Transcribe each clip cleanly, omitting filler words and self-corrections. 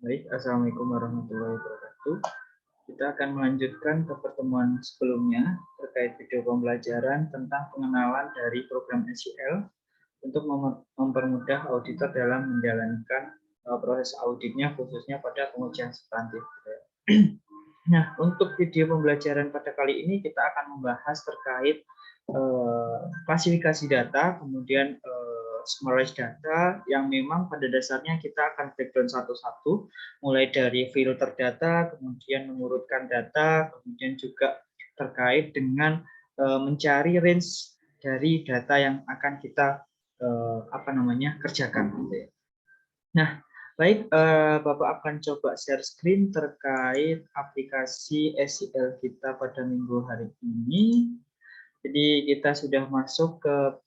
Baik, Assalamualaikum warahmatullahi wabarakatuh. Kita akan melanjutkan ke pertemuan sebelumnya terkait video pembelajaran tentang pengenalan dari program SQL untuk mempermudah auditor dalam menjalankan proses auditnya khususnya pada pengujian substantif. Nah, untuk video pembelajaran pada kali ini kita akan membahas terkait klasifikasi data, kemudian summarize data yang memang pada dasarnya kita akan breakdown satu-satu, mulai dari filter data, kemudian mengurutkan data, kemudian juga terkait dengan mencari range dari data yang akan kita kerjakan. Nah, baik, Bapak akan coba share screen terkait aplikasi SQL kita pada minggu hari ini. Jadi kita sudah masuk ke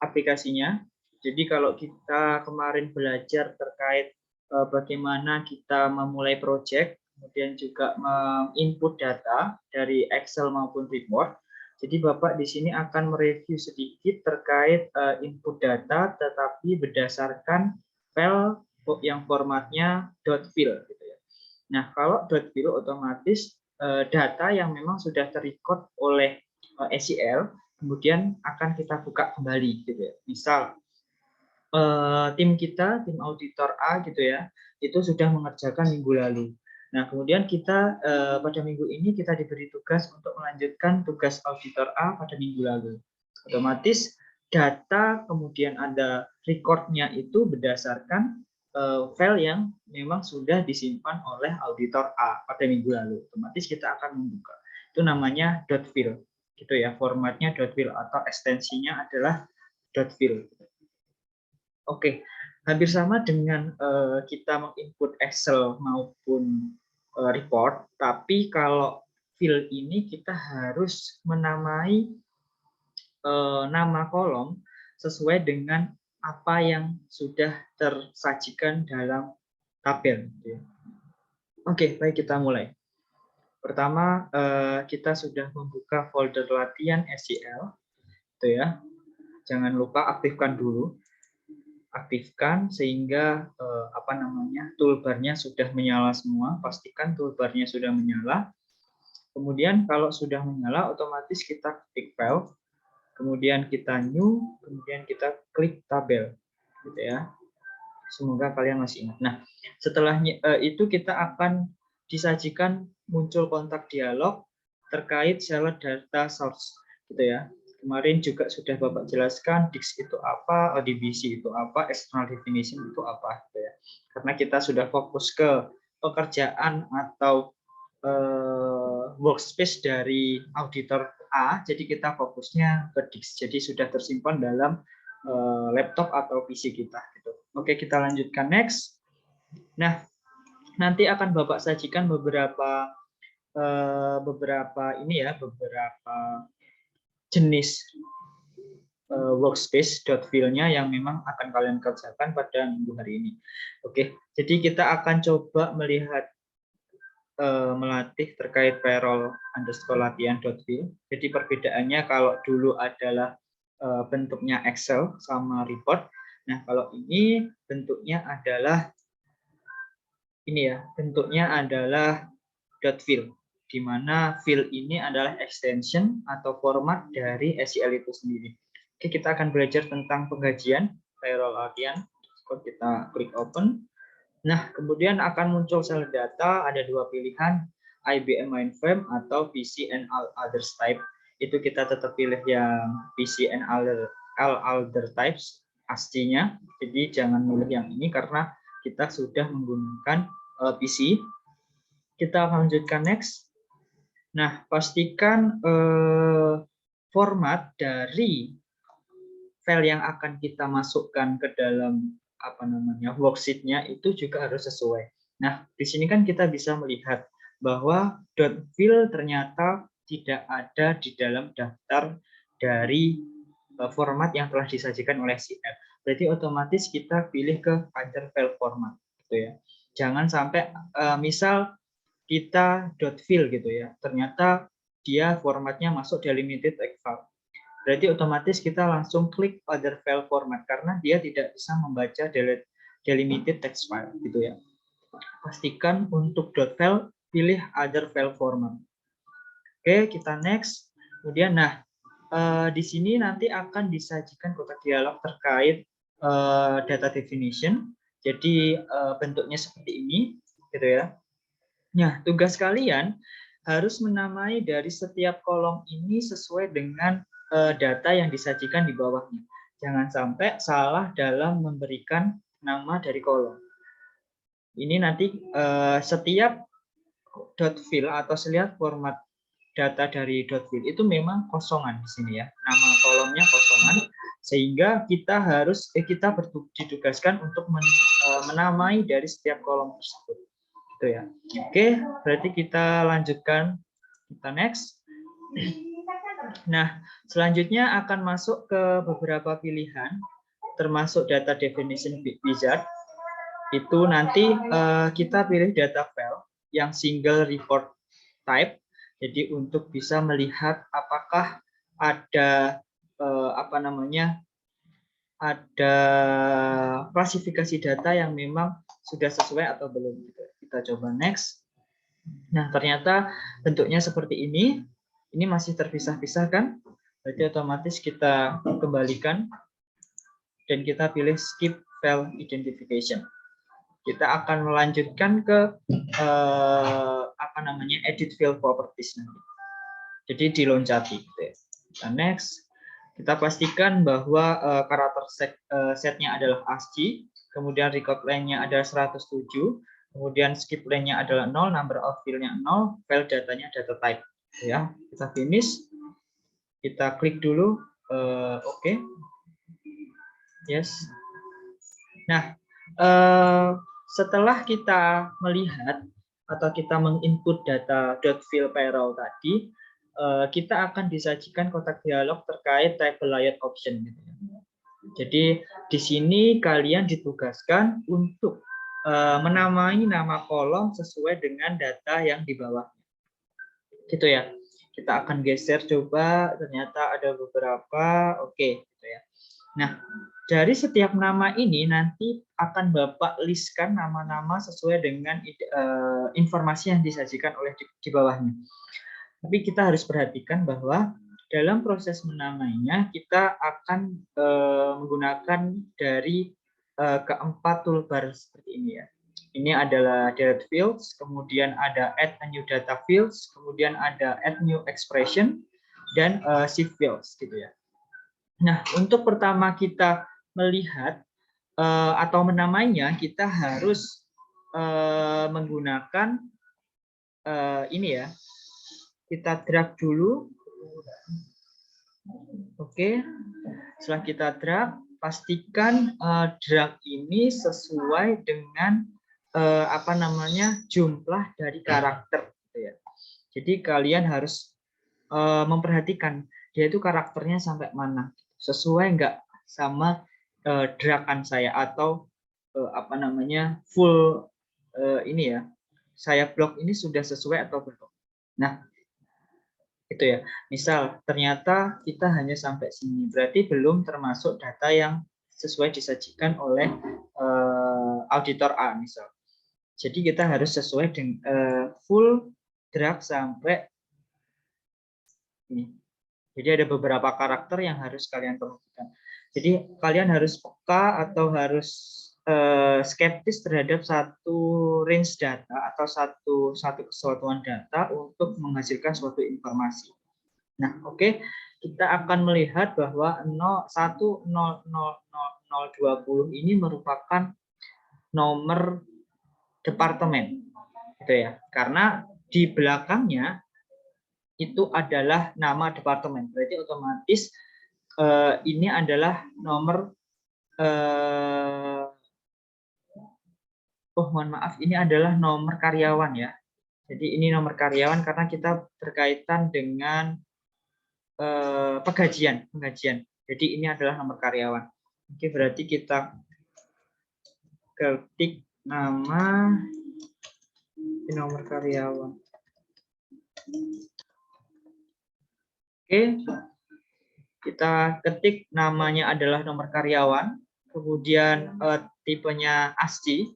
aplikasinya. Jadi kalau kita kemarin belajar terkait bagaimana kita memulai project, kemudian juga menginput data dari Excel maupun report. Jadi Bapak di sini akan mereview sedikit terkait input data, tetapi berdasarkan file yang formatnya .fill gitu ya. Nah, kalau .fill otomatis data yang memang sudah terrecord oleh SQL kemudian akan kita buka kembali gitu ya. Misal tim kita, tim auditor A gitu ya, itu sudah mengerjakan minggu lalu. Nah, kemudian kita pada minggu ini kita diberi tugas untuk melanjutkan tugas auditor A pada minggu lalu. Otomatis data kemudian ada recordnya itu berdasarkan file yang memang sudah disimpan oleh auditor A pada minggu lalu. Otomatis kita akan membuka. Itu namanya .fill gitu ya, formatnya .fill atau ekstensinya adalah .fill. Oke, hampir sama dengan kita menginput Excel maupun report, tapi kalau fill ini kita harus menamai nama kolom sesuai dengan apa yang sudah tersajikan dalam tabel. Oke, baik, kita mulai. Pertama, kita sudah membuka folder latihan SQL, gitu ya. Jangan lupa aktifkan dulu, aktifkan sehingga toolbarnya sudah menyala semua. Pastikan toolbarnya sudah menyala. Kemudian kalau sudah menyala, otomatis kita klik file, kemudian kita new, kemudian kita klik tabel, gitu ya. Semoga kalian masih ingat. Nah, setelahnya itu kita akan disajikan muncul kontak dialog terkait seller data source, gitu ya. Kemarin juga sudah Bapak jelaskan DIX itu apa, ODBC itu apa, external definition itu apa, gitu ya. Karena kita sudah fokus ke pekerjaan atau workspace dari auditor A, jadi kita fokusnya ke DIX. Jadi sudah tersimpan dalam laptop atau PC kita, gitu. Oke, kita lanjutkan next. Nah, nanti akan Bapak sajikan beberapa jenis workspace.fill-nya yang memang akan kalian kerjakan pada minggu hari ini. Oke, jadi kita akan coba melihat melatih terkait payroll_latihan.fill. Jadi perbedaannya kalau dulu adalah bentuknya Excel sama report. Nah, kalau ini bentuknya adalah .fill, di mana fill ini adalah extension atau format dari SQL itu sendiri. Oke, kita akan belajar tentang penggajian payroll latihan. Kita klik open. Nah, kemudian akan muncul sel data, ada dua pilihan, IBM mainframe atau PC and all others type. Itu kita tetap pilih yang PC and all other types aslinya. Jadi jangan milih yang ini karena kita sudah menggunakan PC. Kita lanjutkan next. Nah, pastikan format dari file yang akan kita masukkan ke dalam worksheet-nya itu juga harus sesuai. Nah, di sini kan kita bisa melihat bahwa .fill ternyata tidak ada di dalam daftar dari format yang telah disajikan oleh SQL. Berarti otomatis kita pilih ke other file format, gitu ya. Jangan sampai misal kita .fill gitu ya, ternyata dia formatnya masuk delimited text file. Berarti otomatis kita langsung klik other file format karena dia tidak bisa membaca delimited text file gitu ya. pastikan untuk .file pilih other file format. Oke, kita next. Kemudian, di sini nanti akan disajikan kotak dialog terkait data definition. Jadi bentuknya seperti ini, gitu ya. Nah, tugas kalian harus menamai dari setiap kolom ini sesuai dengan data yang disajikan di bawahnya. Jangan sampai salah dalam memberikan nama dari kolom. Ini nanti setiap .fill atau setiap format data dari .fill itu memang kosongan di sini ya. Nama kolomnya kosongan, sehingga kita ditugaskan untuk menamai dari setiap kolom tersebut. Gitu ya. Oke, berarti kita lanjutkan. Kita next. Nah, selanjutnya akan masuk ke beberapa pilihan, termasuk data definition wizard. Itu nanti kita pilih data file yang single report type. Jadi untuk bisa melihat apakah ada ada klasifikasi data yang memang sudah sesuai atau belum. Kita coba next. Nah, ternyata bentuknya seperti ini. Ini masih terpisah-pisah kan? Berarti otomatis kita kembalikan dan kita pilih skip file identification. Kita akan melanjutkan ke edit field properties nanti. Jadi diloncati. Kita next. Kita pastikan bahwa karakter setnya adalah ASCII, kemudian record length-nya adalah 107, kemudian skip length-nya adalah 0, number of field-nya 0, file datanya data type. Ya, kita finish. Kita klik dulu, oke. Yes. Nah, setelah kita melihat atau kita menginput data .fill payroll tadi, kita akan disajikan kotak dialog terkait table layout option. Jadi di sini kalian ditugaskan untuk menamai nama kolom sesuai dengan data yang di bawahnya. Gitu ya. Kita akan geser coba, ternyata ada beberapa, oke, gitu ya. Nah, dari setiap nama ini nanti akan Bapak listkan nama-nama sesuai dengan informasi yang disajikan oleh di bawahnya. Tapi kita harus perhatikan bahwa dalam proses menamainya kita akan menggunakan dari keempat toolbar seperti ini ya. Ini adalah delete fields, kemudian ada add a new data fields, kemudian ada add new expression, dan shift fields gitu ya. Nah, untuk pertama kita melihat atau menamainya, kita harus menggunakan ini ya. Kita drag dulu. Oke. Setelah kita drag, pastikan drag ini sesuai dengan jumlah dari karakter gitu ya. Jadi kalian harus memperhatikan dia itu karakternya sampai mana, sesuai nggak sama dragan saya atau full ini ya, saya blok ini sudah sesuai atau belum. Nah, itu ya. Misal ternyata kita hanya sampai sini, berarti belum termasuk data yang sesuai disajikan oleh auditor A misal. Jadi kita harus sesuai dengan full drag sampai ini. Jadi ada beberapa karakter yang harus kalian perhatikan. Jadi kalian harus peka atau harus skeptis terhadap satu range data atau satu kesatuan data untuk menghasilkan suatu informasi. Nah, oke, kita akan melihat bahwa 1000020 ini merupakan nomor departemen, gitu ya. Karena di belakangnya itu adalah nama departemen, berarti otomatis ini adalah nomor ini adalah nomor karyawan ya. Jadi ini nomor karyawan karena kita berkaitan dengan penggajian. Jadi ini adalah nomor karyawan. Oke, berarti kita ketik nama nomor karyawan. Oke, kita ketik namanya adalah nomor karyawan, kemudian tipenya ASCII.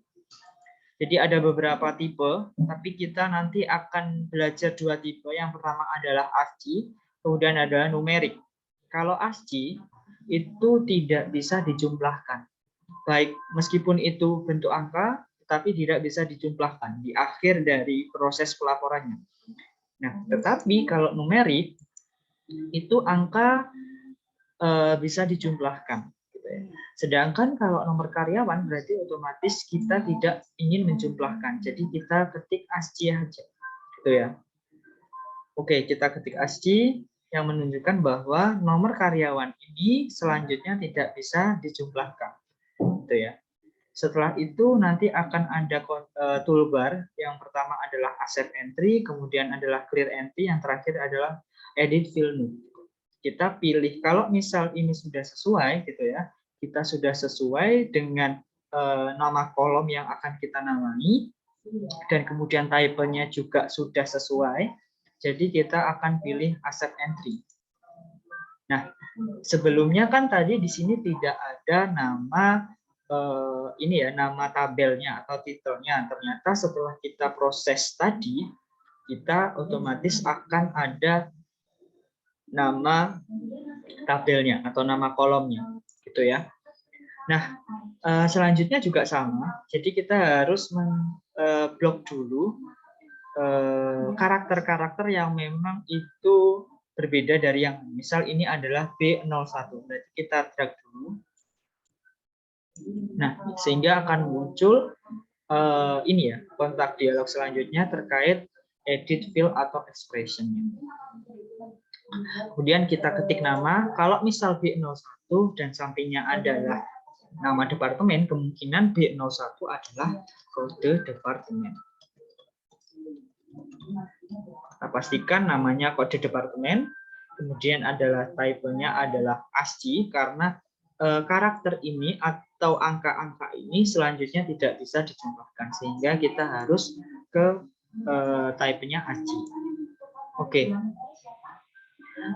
Jadi ada beberapa tipe, tapi kita nanti akan belajar 2 tipe. Yang pertama adalah ASCII, kemudian adalah numerik. Kalau ASCII itu tidak bisa dijumlahkan. Baik, meskipun itu bentuk angka, tapi tidak bisa dijumlahkan di akhir dari proses pelaporannya. Nah, tetapi kalau numerik, itu angka bisa dijumlahkan. Sedangkan kalau nomor karyawan berarti otomatis kita tidak ingin menjumlahkan. Jadi kita ketik ASCII aja. Gitu ya. Oke, kita ketik ASCII yang menunjukkan bahwa nomor karyawan ini selanjutnya tidak bisa dijumlahkan. Gitu ya. Setelah itu nanti akan ada toolbar. Yang pertama adalah accept entry, kemudian adalah clear entry, yang terakhir adalah edit fill new. Kita pilih kalau misal ini sudah sesuai gitu ya. Kita sudah sesuai dengan nama kolom yang akan kita namai, dan kemudian type-nya juga sudah sesuai, jadi kita akan pilih accept entry. Nah, sebelumnya kan tadi di sini tidak ada nama ini ya, nama tabelnya atau titelnya. Ternyata setelah kita proses tadi, kita otomatis akan ada nama tabelnya atau nama kolomnya, gitu ya. Nah, selanjutnya juga sama. Jadi kita harus blok dulu karakter-karakter yang memang itu berbeda dari yang misal ini adalah B01. Berarti kita drag dulu. Nah, sehingga akan muncul ini ya, kontak dialog selanjutnya terkait edit field atau expression-nya. Kemudian kita ketik nama. Kalau misal B01 dan sampingnya adalah nama departemen, kemungkinan B01 adalah kode departemen. Kita pastikan namanya kode departemen, kemudian adalah type-nya adalah ASCII, karena karakter ini atau angka-angka ini selanjutnya tidak bisa dijumlahkan, sehingga kita harus ke type-nya ASCII.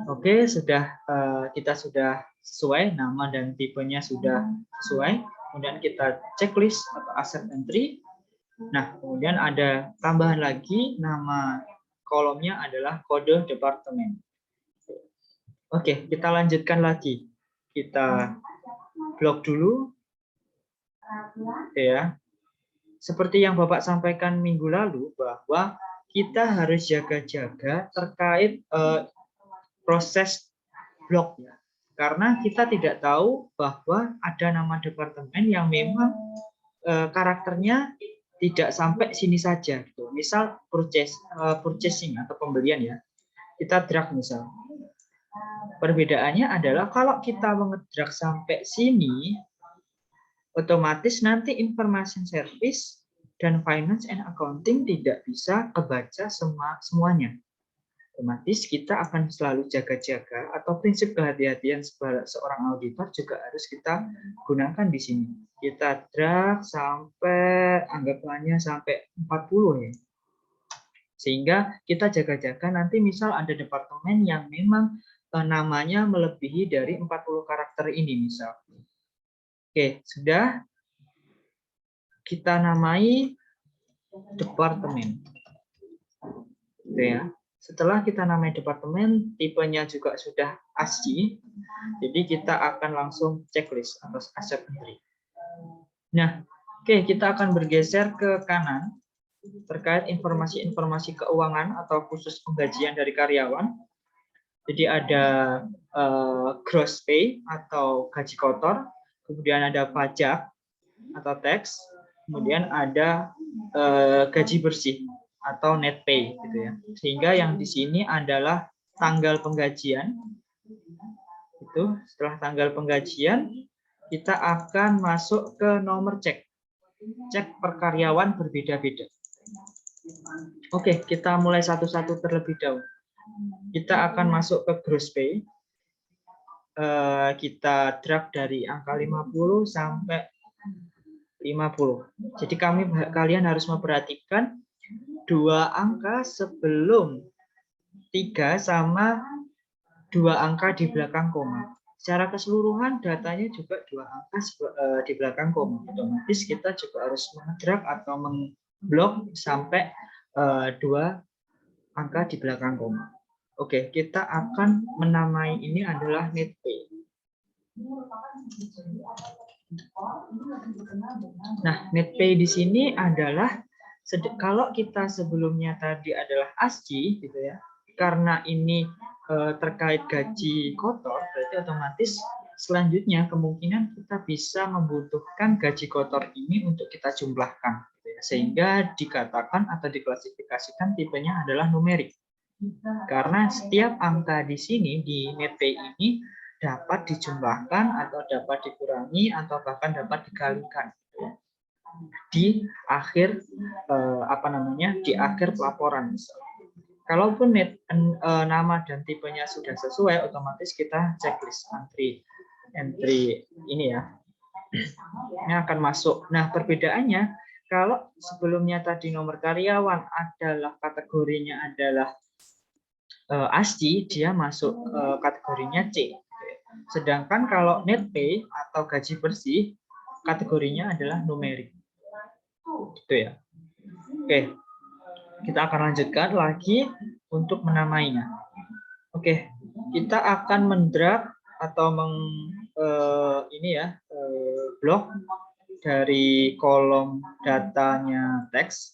Oke, sudah kita sudah sesuai, nama dan tipenya sudah sesuai. Kemudian kita checklist atau accept entry. Nah, kemudian ada tambahan lagi, nama kolomnya adalah kode departemen. Oke, kita lanjutkan lagi. Kita blok dulu. Ya. Seperti yang Bapak sampaikan minggu lalu, bahwa kita harus jaga-jaga terkait proses blok ya, karena kita tidak tahu bahwa ada nama departemen yang memang karakternya tidak sampai sini saja gitu. Misal purchasing atau pembelian ya, kita drag misal. Perbedaannya adalah kalau kita mengedrag sampai sini, otomatis nanti information service dan finance and accounting tidak bisa kebaca semuanya. Otomatis kita akan selalu jaga-jaga, atau prinsip kehati-hatian seorang auditor juga harus kita gunakan di sini. Kita drag sampai anggapannya sampai 40 ya. Sehingga kita jaga-jaga nanti misal ada departemen yang memang namanya melebihi dari 40 karakter ini misal. Oke, sudah kita namai departemen. Gitu ya. Setelah kita namai departemen, tipenya juga sudah ASCII, jadi kita akan langsung checklist atau accept entry. Nah, oke, kita akan bergeser ke kanan terkait informasi-informasi keuangan atau khusus penggajian dari karyawan. Jadi ada gross pay atau gaji kotor, kemudian ada pajak atau tax, kemudian ada gaji bersih atau net pay gitu ya. Sehingga yang di sini adalah tanggal penggajian. Itu setelah tanggal penggajian kita akan masuk ke nomor cek. Cek per karyawan berbeda-beda. Oke, kita mulai satu-satu terlebih dahulu. Kita akan masuk ke gross pay. Kita drag dari angka 50 sampai 50. Jadi kalian harus memperhatikan 2 angka sebelum 3 sama 2 angka di belakang koma. secara keseluruhan datanya juga 2 angka di belakang koma. Otomatis kita juga harus mengedrag atau memblok sampai 2 angka di belakang koma. Oke, kita akan menamai ini adalah netpay. Nah, netpay di sini adalah kalau kita sebelumnya tadi adalah ASCII gitu ya. Karena ini terkait gaji kotor, berarti otomatis selanjutnya kemungkinan kita bisa membutuhkan gaji kotor ini untuk kita jumlahkan gitu ya. Sehingga dikatakan atau diklasifikasikan tipenya adalah numerik. Karena setiap angka di sini di netpay ini dapat dijumlahkan atau dapat dikurangi atau bahkan dapat dikalikan di akhir di akhir pelaporan. Kalaupun nama dan tipenya sudah sesuai, otomatis kita checklist entry ini ya, ini akan masuk. Nah, perbedaannya kalau sebelumnya tadi nomor karyawan adalah kategorinya adalah ASCII, dia masuk kategorinya C. Sedangkan kalau netpay atau gaji bersih, kategorinya adalah numerik. Gitu ya. Oke, kita akan lanjutkan lagi untuk menamainya. Oke, kita akan mendrag atau blok dari kolom datanya teks.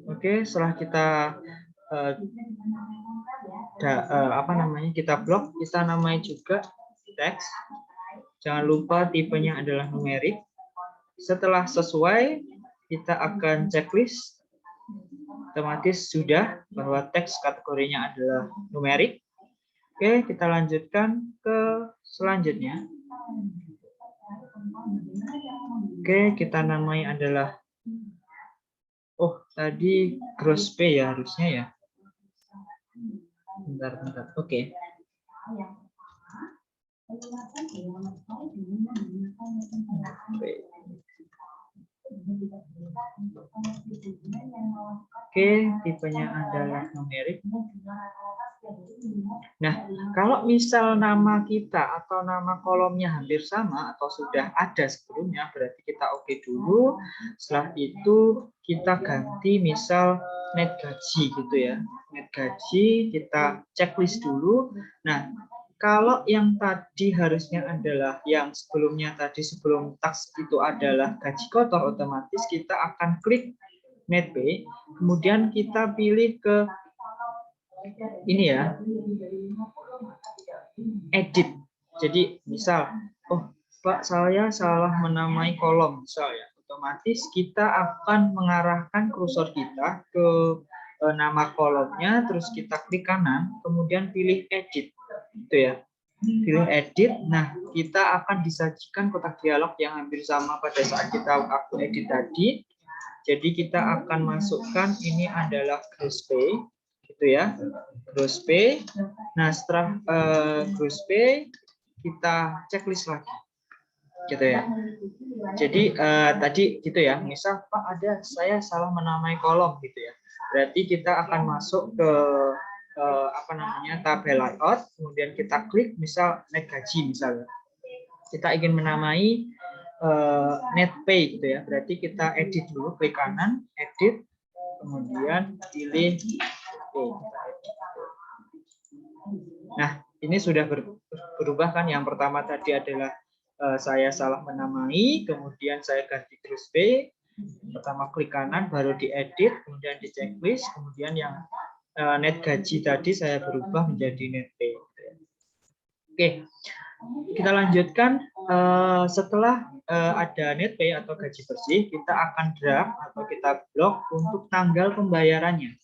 Oke, setelah kita kita blok, kita namai juga teks. Jangan lupa tipenya adalah numerik. Setelah sesuai, kita akan checklist. Otomatis sudah bahwa teks kategorinya adalah numerik. Oke, kita lanjutkan ke selanjutnya. Oke, kita namai adalah tadi gross pay ya harusnya ya. Bentar. Oke. Oke, tipenya adalah numerik. Nah, kalau misal nama kita atau nama kolomnya hampir sama atau sudah ada sebelumnya, berarti kita oke dulu. Setelah itu kita ganti misal net gaji gitu ya. Net gaji kita checklist dulu. Nah, kalau yang tadi harusnya adalah yang sebelumnya tadi sebelum tax itu adalah gaji kotor, otomatis kita akan klik netpay, kemudian kita pilih ke ini ya, edit. Jadi misal, Pak, saya salah menamai kolom misal ya, otomatis kita akan mengarahkan kursor kita ke nama kolomnya, terus kita klik kanan, kemudian pilih edit, gitu ya. Pilih edit. Nah, kita akan disajikan kotak dialog yang hampir sama pada saat aku edit tadi. Jadi kita akan masukkan ini adalah gross pay, gitu ya, gross pay. Nah, setelah gross pay kita checklist lagi, gitu ya. Jadi tadi gitu ya, misal Pak saya salah menamai kolom gitu ya. Berarti kita akan masuk ke tabel layout, kemudian kita klik misal net gaji misalnya. Kita ingin menamai net pay gitu ya. Berarti kita edit dulu, klik kanan, edit, kemudian pilih pay. Nah, ini sudah berubah kan? Yang pertama tadi adalah saya salah menamai, kemudian saya ganti gross pay. Pertama klik kanan, baru diedit, kemudian di checklist, kemudian yang net gaji tadi saya berubah menjadi net pay. Oke, kita lanjutkan. Setelah ada net pay atau gaji bersih, kita akan drag atau kita blok untuk tanggal pembayarannya.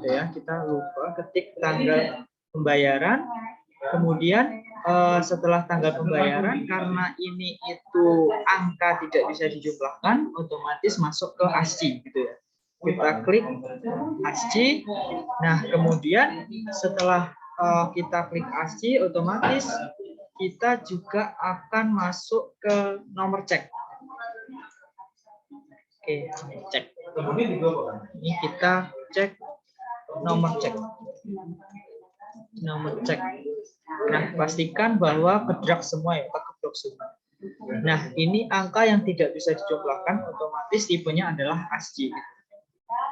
Ya, kita lupa ketik tanggal pembayaran. Kemudian setelah tanggal pembayaran, karena ini itu angka tidak bisa dijumlahkan, otomatis masuk ke ASCII gitu ya. Kita klik ASCII. Nah, kemudian setelah kita klik ASCII, otomatis kita juga akan masuk ke nomor cek. Oke, cek. Ini kita cek nomor cek. Nomor cek. Nah, pastikan bahwa ke-drag semua ya, ke-blok semua. Nah, ini angka yang tidak bisa dijumlahkan, otomatis tipenya adalah ASCII.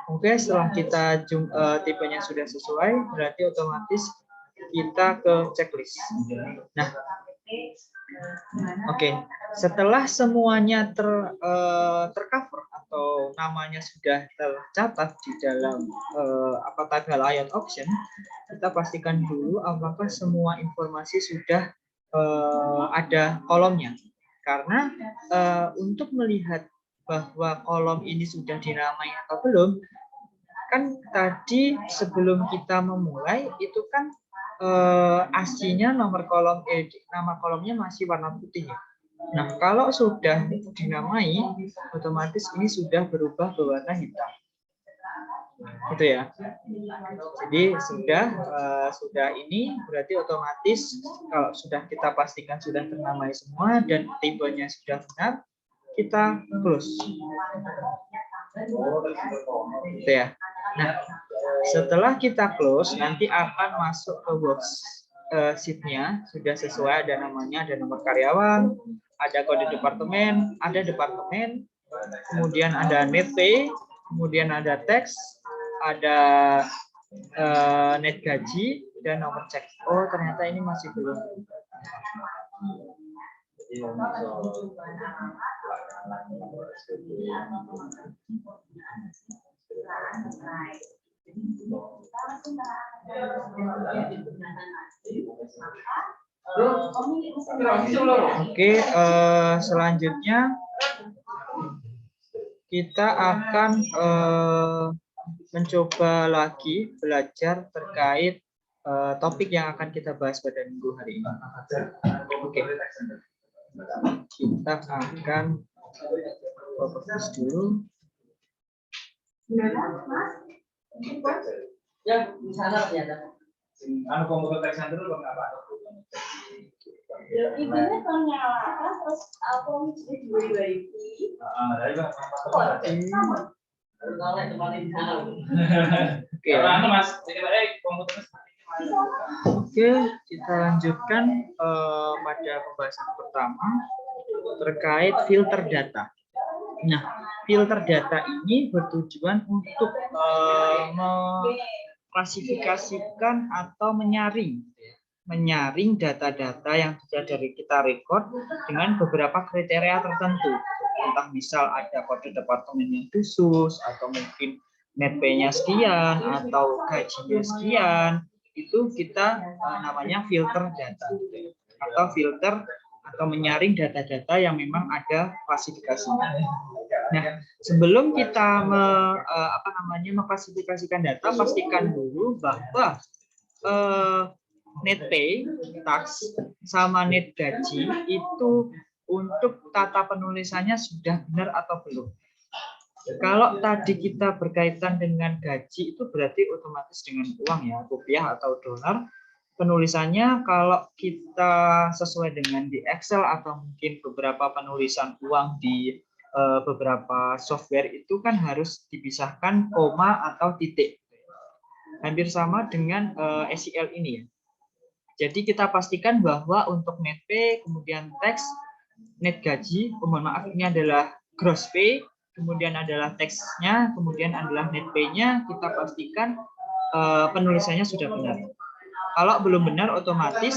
Oke, setelah kita tipenya sudah sesuai, berarti otomatis kita ke checklist. Nah, oke, setelah semuanya tercover atau namanya sudah tercatat di dalam tabel layout option, kita pastikan dulu apakah semua informasi sudah ada kolomnya. Karena untuk melihat bahwa kolom ini sudah dinamai atau belum, kan tadi sebelum kita memulai itu kan ASCII-nya nama kolomnya masih warna putih ya. Nah, kalau sudah dinamai, otomatis ini sudah berubah berwarna hitam. Gitu ya. Jadi sudah ini berarti otomatis kalau sudah kita pastikan sudah ternamai semua dan tipenya sudah benar, kita close. Gitu ya. Nah, setelah kita close, nanti akan masuk ke worksheet-nya, sudah sesuai, ada namanya, ada nomor karyawan, ada kode departemen, kemudian ada net pay, kemudian ada teks, ada net gaji, dan nomor cek. Oh, ternyata ini masih belum. Oke, selanjutnya kita akan mencoba lagi belajar terkait topik yang akan kita bahas pada minggu hari ini. Oke, kita akan fokus dulu. Ya, di sana ternyata. Anu komputer teks dulu bang apa? Ibunya kalau nyala, terus aku sudah dibaiki. Dari bang. Kalau tempatnya di sana. Oke. Anu mas, komputer. Oke, kita lanjutkan pada pembahasan pertama terkait filter data. Nah, filter data ini bertujuan untuk mengklasifikasikan atau menyaring data-data yang sudah dari kita record dengan beberapa kriteria tertentu. Entah misal ada kode departemen yang khusus, atau mungkin net pay-nya sekian, atau gajinya sekian, itu kita namanya filter data. Atau filter atau menyaring data-data yang memang ada klasifikasinya. Nah, sebelum kita mengklasifikasikan data, pastikan dulu bahwa net pay, tax, sama net gaji itu untuk tata penulisannya sudah benar atau belum. Kalau tadi kita berkaitan dengan gaji, itu berarti otomatis dengan uang ya, rupiah atau dolar. Penulisannya kalau kita sesuai dengan di Excel atau mungkin beberapa penulisan uang di beberapa software itu kan harus dipisahkan koma atau titik. Hampir sama dengan SEL ini ya. Jadi kita pastikan bahwa untuk net pay, kemudian tax, net gaji, mohon maaf ini adalah gross pay, kemudian adalah tax-nya, kemudian adalah net pay-nya, kita pastikan penulisannya sudah benar. Kalau belum benar, otomatis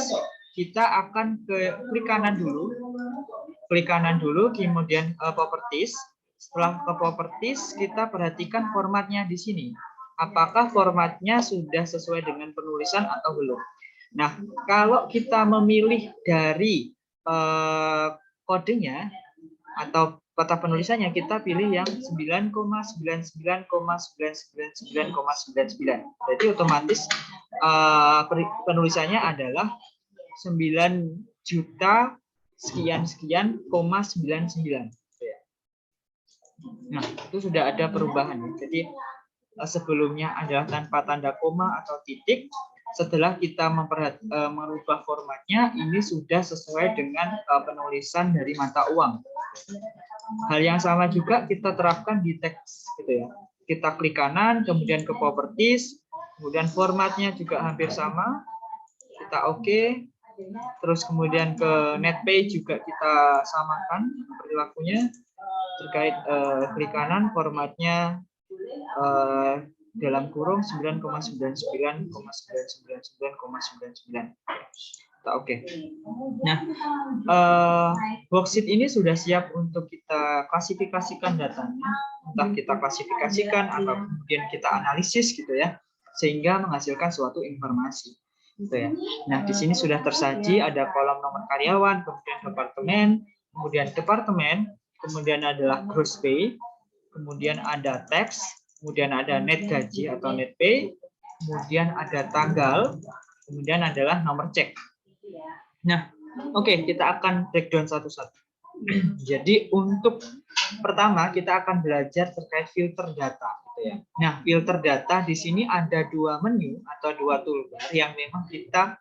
kita akan klik kanan dulu, kemudian properties. Setelah ke properties, kita perhatikan formatnya di sini. Apakah formatnya sudah sesuai dengan penulisan atau belum? Nah, kalau kita memilih dari kodenya atau kata penulisannya, kita pilih yang 9,99,999,99. Jadi otomatis penulisannya adalah 9 juta sekian-sekian, 99. Nah, itu sudah ada perubahan. Jadi sebelumnya adalah tanpa tanda koma atau titik. Setelah kita merubah formatnya, ini sudah sesuai dengan penulisan dari mata uang. Hal yang sama juga kita terapkan di teks, gitu ya. Kita klik kanan, kemudian ke properties, kemudian formatnya juga hampir sama. Kita oke, Terus kemudian ke netpay juga kita samakan perilakunya terkait klik kanan formatnya dalam kurung 9,99,999,99. Oke. Nah, worksheet ini sudah siap untuk kita klasifikasikan datanya, entah kita klasifikasikan atau kemudian kita analisis gitu ya, sehingga menghasilkan suatu informasi. Gitu ya. Nah, di sini sudah tersaji ada kolom nomor karyawan, kemudian departemen, kemudian adalah gross pay, kemudian ada teks, kemudian ada net gaji atau net pay, kemudian ada tanggal, kemudian adalah nomor cek. Nah, oke, kita akan breakdown satu-satu. Jadi untuk pertama kita akan belajar terkait filter data. Gitu ya. Nah, filter data di sini ada dua menu atau dua toolbar yang memang kita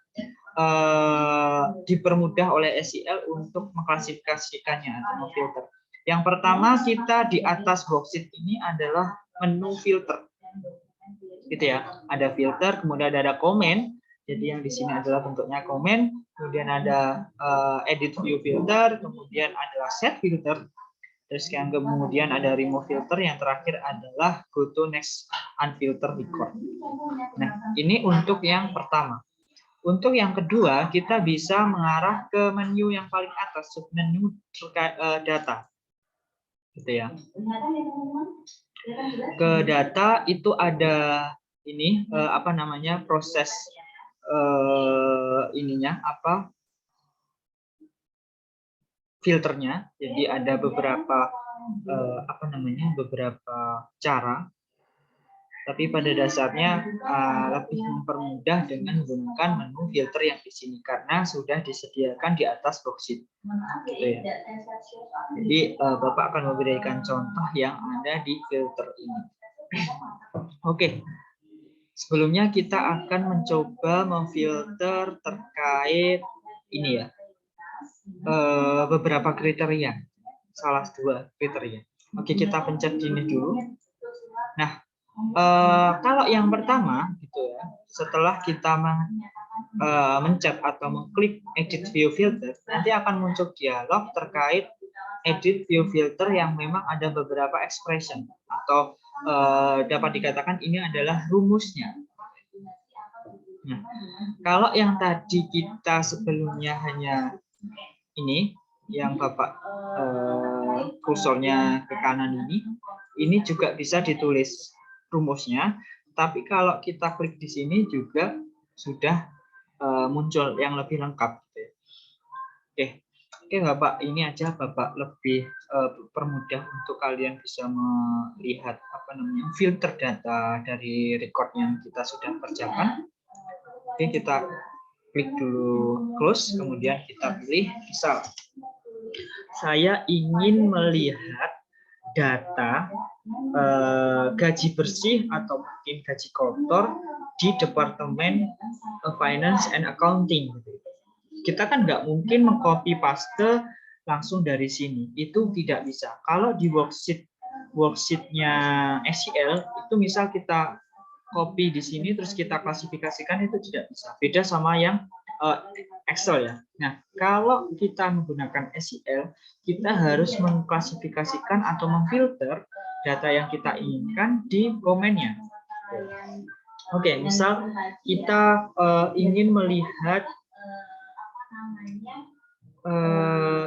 dipermudah oleh SEL untuk mengklasifikasikannya atau memfilter. Yang pertama kita di atas worksheet ini adalah menu filter. Gitu ya. Ada filter, kemudian ada komen. Jadi yang di sini adalah bentuknya komen, kemudian ada edit view filter, kemudian adalah set filter, terus yang kemudian ada remove filter, yang terakhir adalah go to next unfilter record. Nah, ini untuk yang pertama. Untuk yang kedua, kita bisa mengarah ke menu yang paling atas, submenu data. Gitu ya. Ke data itu ada ini apa namanya proses ininya apa filternya. Jadi ada beberapa apa namanya beberapa cara, tapi pada dasarnya lebih mempermudah dengan menggunakan menu filter yang di sini karena sudah disediakan di atas worksheet. Gitu ya. Jadi Bapak akan memberikan contoh yang ada di filter ini. Oke. Sebelumnya kita akan mencoba memfilter terkait ini ya, beberapa kriteria, salah dua kriteria. Oke, kita pencet ini dulu. Nah, kalau yang pertama gitu ya, setelah kita mencet atau mengklik edit view filter, nanti akan muncul dialog terkait edit view filter yang memang ada beberapa expression atau dapat dikatakan ini adalah rumusnya. Nah, kalau yang tadi kita sebelumnya hanya ini, yang Bapak kursornya ke kanan ini juga bisa ditulis rumusnya. Tapi kalau kita klik di sini juga sudah muncul yang lebih lengkap. Oke, Bapak, ini aja Bapak lebih permudah untuk kalian bisa melihat apa namanya filter data dari record yang kita sudah kerjakan. Oke, kita klik dulu close, kemudian kita pilih misal saya ingin melihat data gaji bersih atau mungkin gaji kotor di Departemen Finance and Accounting. Kita kan nggak mungkin mengcopy paste langsung dari sini, itu tidak bisa. Kalau di worksheetnya SEL itu misal kita copy di sini terus kita klasifikasikan, itu tidak bisa. Beda sama yang Excel ya. Nah, kalau kita menggunakan SEL, kita harus mengklasifikasikan atau memfilter data yang kita inginkan di komennya. Oke, misal kita ingin melihat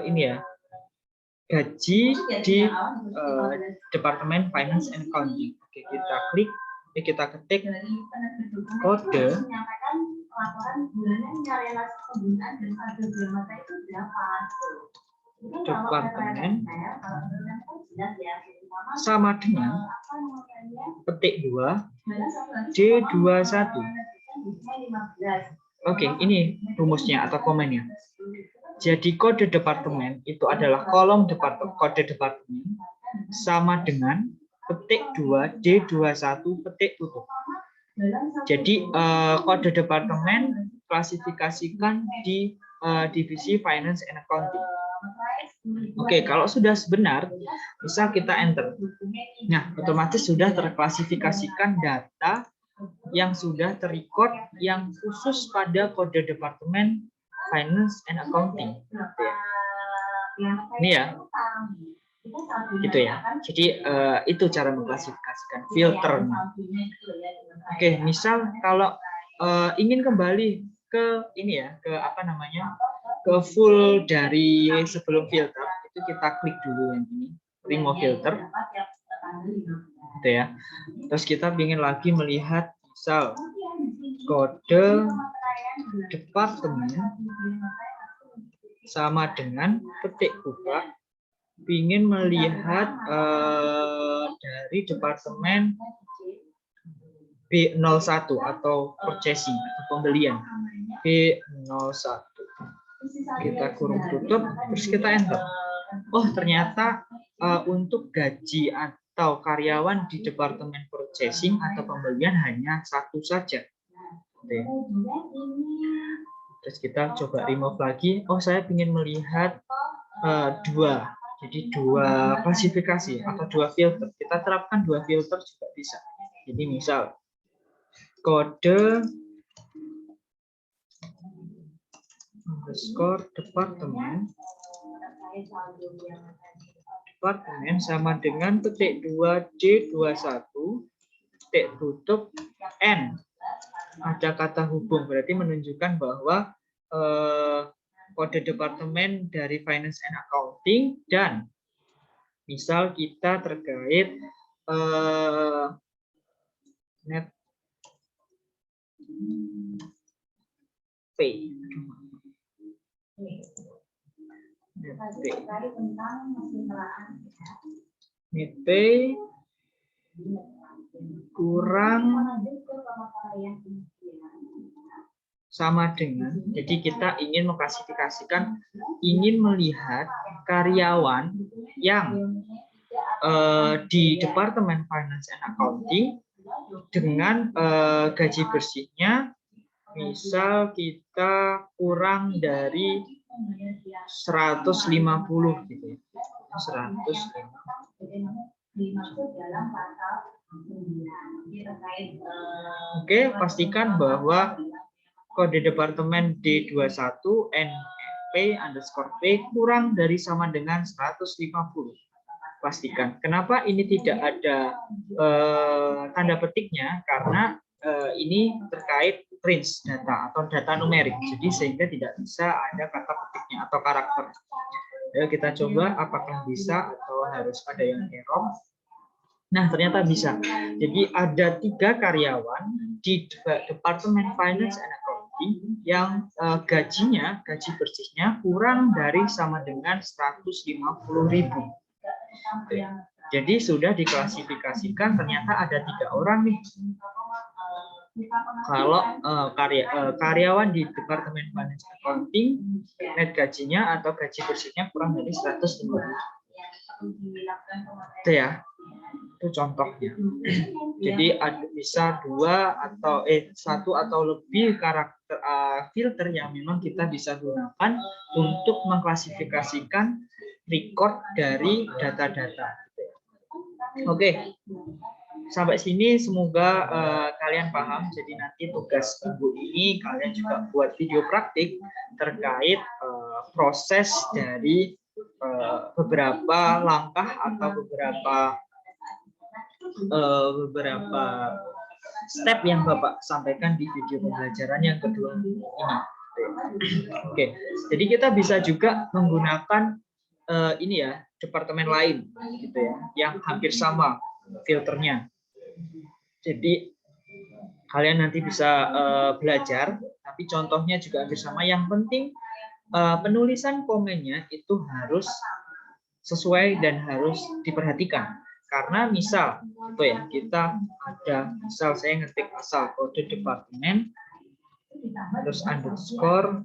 ini ya, gaji di Departemen Finance and Accounting. Oke, kita klik, kita ketik kode Departemen sama dengan petik 2 D21. Oke, ini rumusnya atau komennya. Jadi kode departemen itu adalah kolom kode departemen sama dengan petik 2 D21 petik tutup. Jadi kode departemen klasifikasikan di divisi Finance and Accounting. Oke, kalau sudah benar, bisa kita enter. Nah, otomatis sudah terklasifikasikan data yang sudah terrecord yang khusus pada kode departemen Finance and Accounting. Ini ya, gitu ya. Jadi itu cara mengklasifikasikan filter. Oke, misal kalau ingin kembali ke ini ya, ke apa namanya, ke full dari sebelum filter, itu kita klik dulu yang ini, remove filter, gitu ya. Terus kita ingin lagi melihat misal kode departemen sama dengan petik buka, ingin melihat dari departemen B01 atau purchasing atau pembelian B01. Kita kurung tutup, terus kita enter. Oh, ternyata untuk gaji atau karyawan di departemen purchasing atau pembelian hanya satu saja. Oke. Terus kita coba remove lagi. Oh, saya ingin melihat dua. Jadi dua klasifikasi atau dua filter. Kita terapkan dua filter juga bisa. Jadi misal kode underscore departemen sama dengan petik 2D21 petik tutup N. Ada kata hubung, berarti menunjukkan bahwa kode departemen dari Finance and Accounting dan misal kita terkait net pay. Net pay kurang sama dengan, jadi kita ingin mengklasifikasikan, ingin melihat karyawan yang di Departemen Finance and Accounting dengan gaji bersihnya misal kita kurang dari 150 gitu ya. 150. Oke, pastikan bahwa kode departemen D21 NP_P kurang dari sama dengan 150. Pastikan. Kenapa ini tidak ada tanda petiknya? Karena ini terkait range data atau data numerik. Jadi sehingga tidak bisa ada kata petiknya atau karakter. Ya, kita coba apakah bisa atau harus ada yang error. Nah, ternyata bisa. Jadi ada 3 karyawan di Departemen Finance and Accounting yang gaji bersihnya kurang dari sama dengan 150.000. Jadi sudah diklasifikasikan ternyata ada 3 orang nih. Kalau karyawan di Departemen Finance and Accounting net gajinya atau gaji bersihnya kurang dari 150.000. Itu ya. Itu contohnya. Jadi bisa 1 atau lebih karakter filter yang memang kita bisa gunakan untuk mengklasifikasikan record dari data-data. Oke. Sampai sini semoga kalian paham. Jadi nanti tugas minggu ini kalian juga buat video praktik terkait proses dari beberapa langkah atau beberapa step yang Bapak sampaikan di video pembelajaran yang kedua ini. Oke, jadi kita bisa juga menggunakan ini ya, departemen lain gitu ya, yang hampir sama filternya. Jadi kalian nanti bisa belajar, tapi contohnya juga hampir sama. Yang penting penulisan komennya itu harus sesuai dan harus diperhatikan. Karena misal itu ya, kita ada misal saya ngetik asal kode departemen terus underscore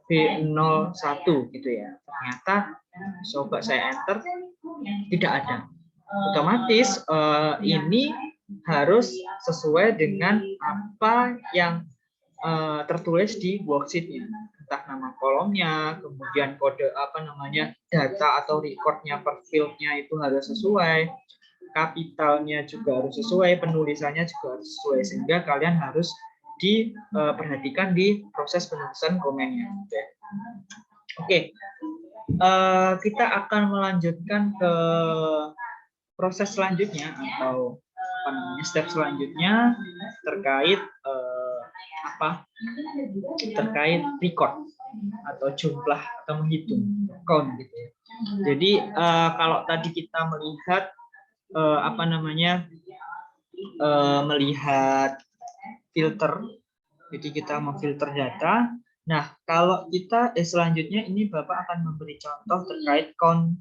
B01 gitu ya. Ternyata coba saya enter tidak ada. Otomatis ini harus sesuai dengan apa yang tertulis di worksheet-nya. Entah nama kolomnya, kemudian kode data atau recordnya per field-nya itu harus sesuai, kapitalnya juga harus sesuai, penulisannya juga harus sesuai, sehingga kalian harus diperhatikan di proses penulisan komennya. Oke, kita akan melanjutkan ke proses selanjutnya atau apa namanya step selanjutnya terkait terkait record atau jumlah atau menghitung count gitu ya. Jadi kalau tadi kita melihat melihat filter, jadi kita memfilter data. Nah, kalau kita selanjutnya ini Bapak akan memberi contoh terkait count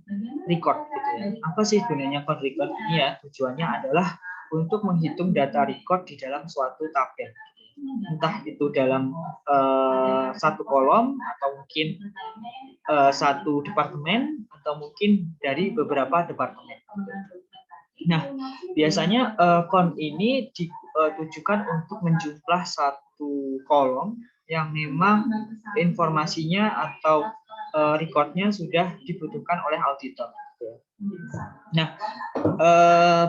record gitu ya. Apa sih gunanya count record ini ya? Tujuannya adalah untuk menghitung data record di dalam suatu tabel. Entah itu dalam satu kolom atau mungkin satu departemen atau mungkin dari beberapa departemen. Nah, biasanya count ini ditujukan untuk menjumlah satu kolom yang memang informasinya atau recordnya sudah dibutuhkan oleh auditor. Nah,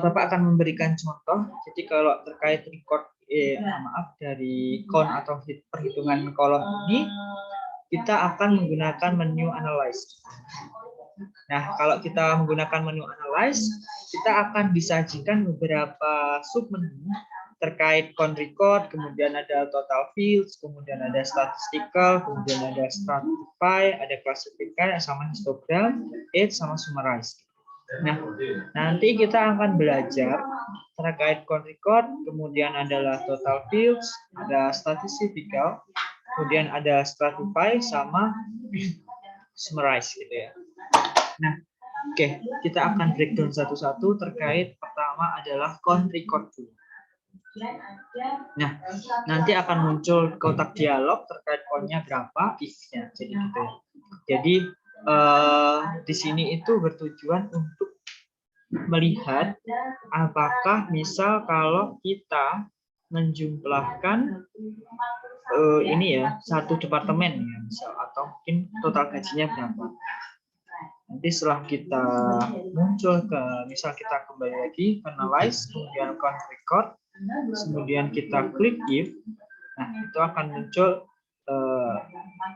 Bapak akan memberikan contoh. Jadi kalau terkait record, dari count atau perhitungan kolom ini, kita akan menggunakan menu analyze. Nah, kalau kita menggunakan menu analyze, kita akan disajikan beberapa submenu terkait count record, kemudian ada total fields, kemudian ada statistical, kemudian ada stratify, ada classify, sama histogram, age, sama summarize. Nah, nanti kita akan belajar terkait count record, kemudian adalah total fields, ada statistical, kemudian ada stratify, sama summarize gitu ya. Nah, oke, kita akan breakdown satu-satu terkait pertama adalah count record dulu. Nah, nanti akan muncul kotak dialog terkait count-nya berapa, if-nya, jadi gitu ya. Jadi di sini itu bertujuan untuk melihat apakah misal kalau kita menjumlahkan ini ya satu departemen ya misal atau mungkin total gajinya berapa. Nanti setelah kita muncul ke misal kita kembali lagi analyze, kemudian count record, kemudian kita klik if, nah itu akan muncul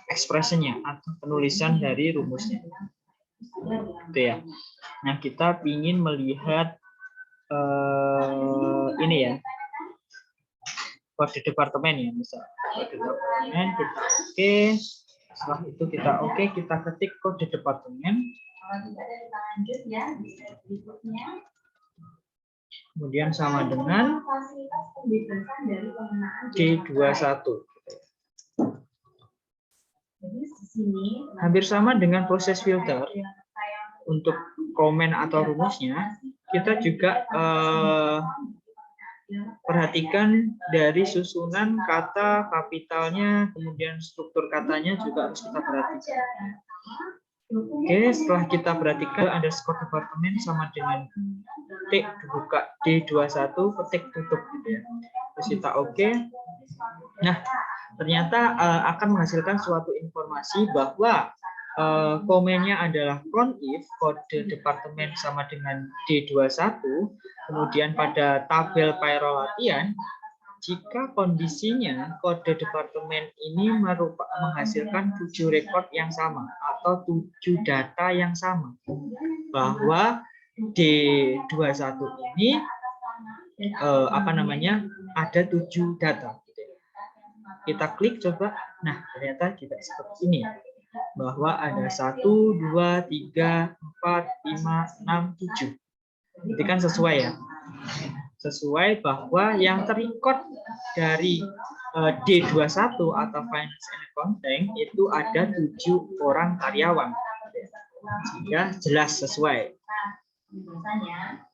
ekspresinya atau penulisan dari rumusnya. Gitu ya. Nah, kita ingin melihat ini ya. Kode departemen ya, misal. Kode departemen kita oke. Setelah itu kita oke, kita ketik kode departemen. Kemudian sama dengan D21. Hampir sama dengan proses filter untuk komen atau rumusnya, kita juga perhatikan dari susunan kata, kapitalnya, kemudian struktur katanya juga harus kita perhatikan. Oke, setelah kita perhatikan underscore departemen sama dengan ketik dibuka D21, ketik tutup gitu ya. Terus kita oke. Nah, ternyata akan menghasilkan suatu informasi bahwa komennya adalah count if kode departemen sama dengan D21, kemudian pada tabel payroll latihan, jika kondisinya kode departemen ini menghasilkan 7 rekod yang sama atau 7 data yang sama, bahwa D21 ini ada 7 data. Kita klik coba, nah ternyata tidak seperti ini, bahwa ada 1, 2, 3, 4, 5, 6, 7. Itu kan sesuai ya, sesuai bahwa yang terrecord dari D21 atau Finance and Accounting itu ada 7 orang karyawan, sehingga jelas sesuai.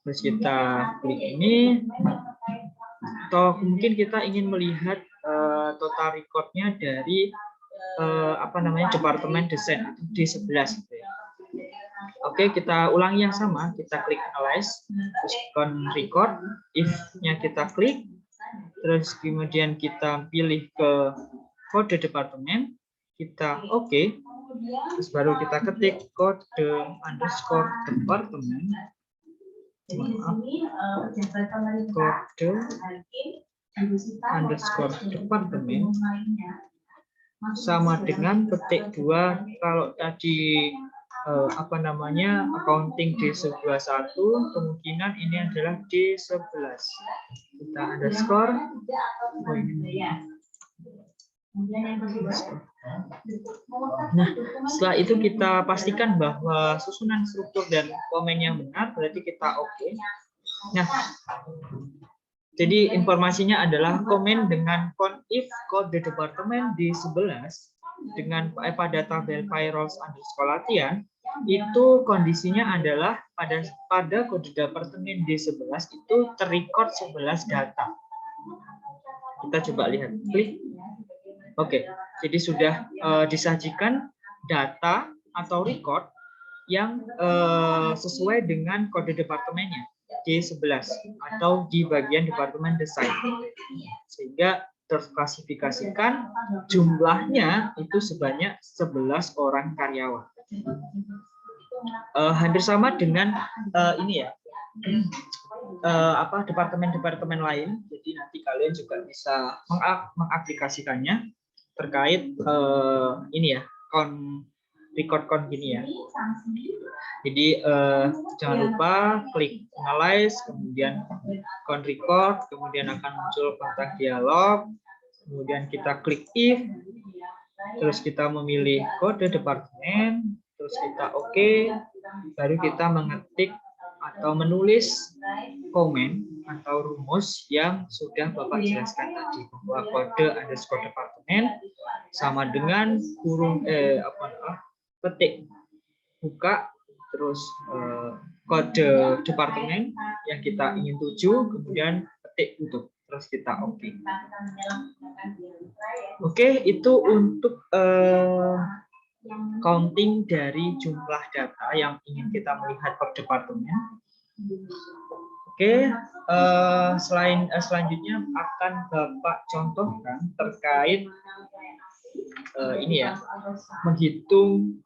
Terus kita klik ini, atau mungkin kita ingin melihat total recordnya dari departemen desain atau D11. Oke, kita ulangi yang sama, kita klik analyze, terus count record, if-nya kita klik, terus kemudian kita pilih ke kode departemen, kita oke, terus baru kita ketik kode underscore departemen, kode underscore departemen sama dengan petik 2. Kalau tadi accounting D11, kemungkinan ini adalah D11. Kita underscore. Nah, setelah itu kita pastikan bahwa susunan struktur dan komennya benar, berarti kita oke. Nah, jadi informasinya adalah komen dengan conif kode departemen D11 dengan pada tabel payrolls underscore latihan, itu kondisinya adalah pada kode departemen D11 itu terrecord 11 data. Kita coba lihat, klik. Oke, jadi sudah disajikan data atau record yang sesuai dengan kode departemennya D11 atau di bagian departemen desain, sehingga terklasifikasikan jumlahnya itu sebanyak 11 orang karyawan. Hampir sama dengan ini ya, departemen-departemen lain. Jadi nanti kalian juga bisa mengaplikasikannya terkait ini ya, record count gini ya. Jadi jangan lupa klik analyze, kemudian count record, kemudian akan muncul kontak dialog, kemudian kita klik if, terus kita memilih kode departemen, terus kita oke, baru kita mengetik atau menulis komen atau rumus yang sudah Bapak jelaskan tadi, bahwa kode underscore departemen sama dengan kurung petik buka, terus kode departemen yang kita ingin tuju, kemudian petik tutup, terus kita oke. Oke, itu untuk counting dari jumlah data yang ingin kita melihat per departemen. Oke, selanjutnya akan Bapak contohkan terkait ini ya, menghitung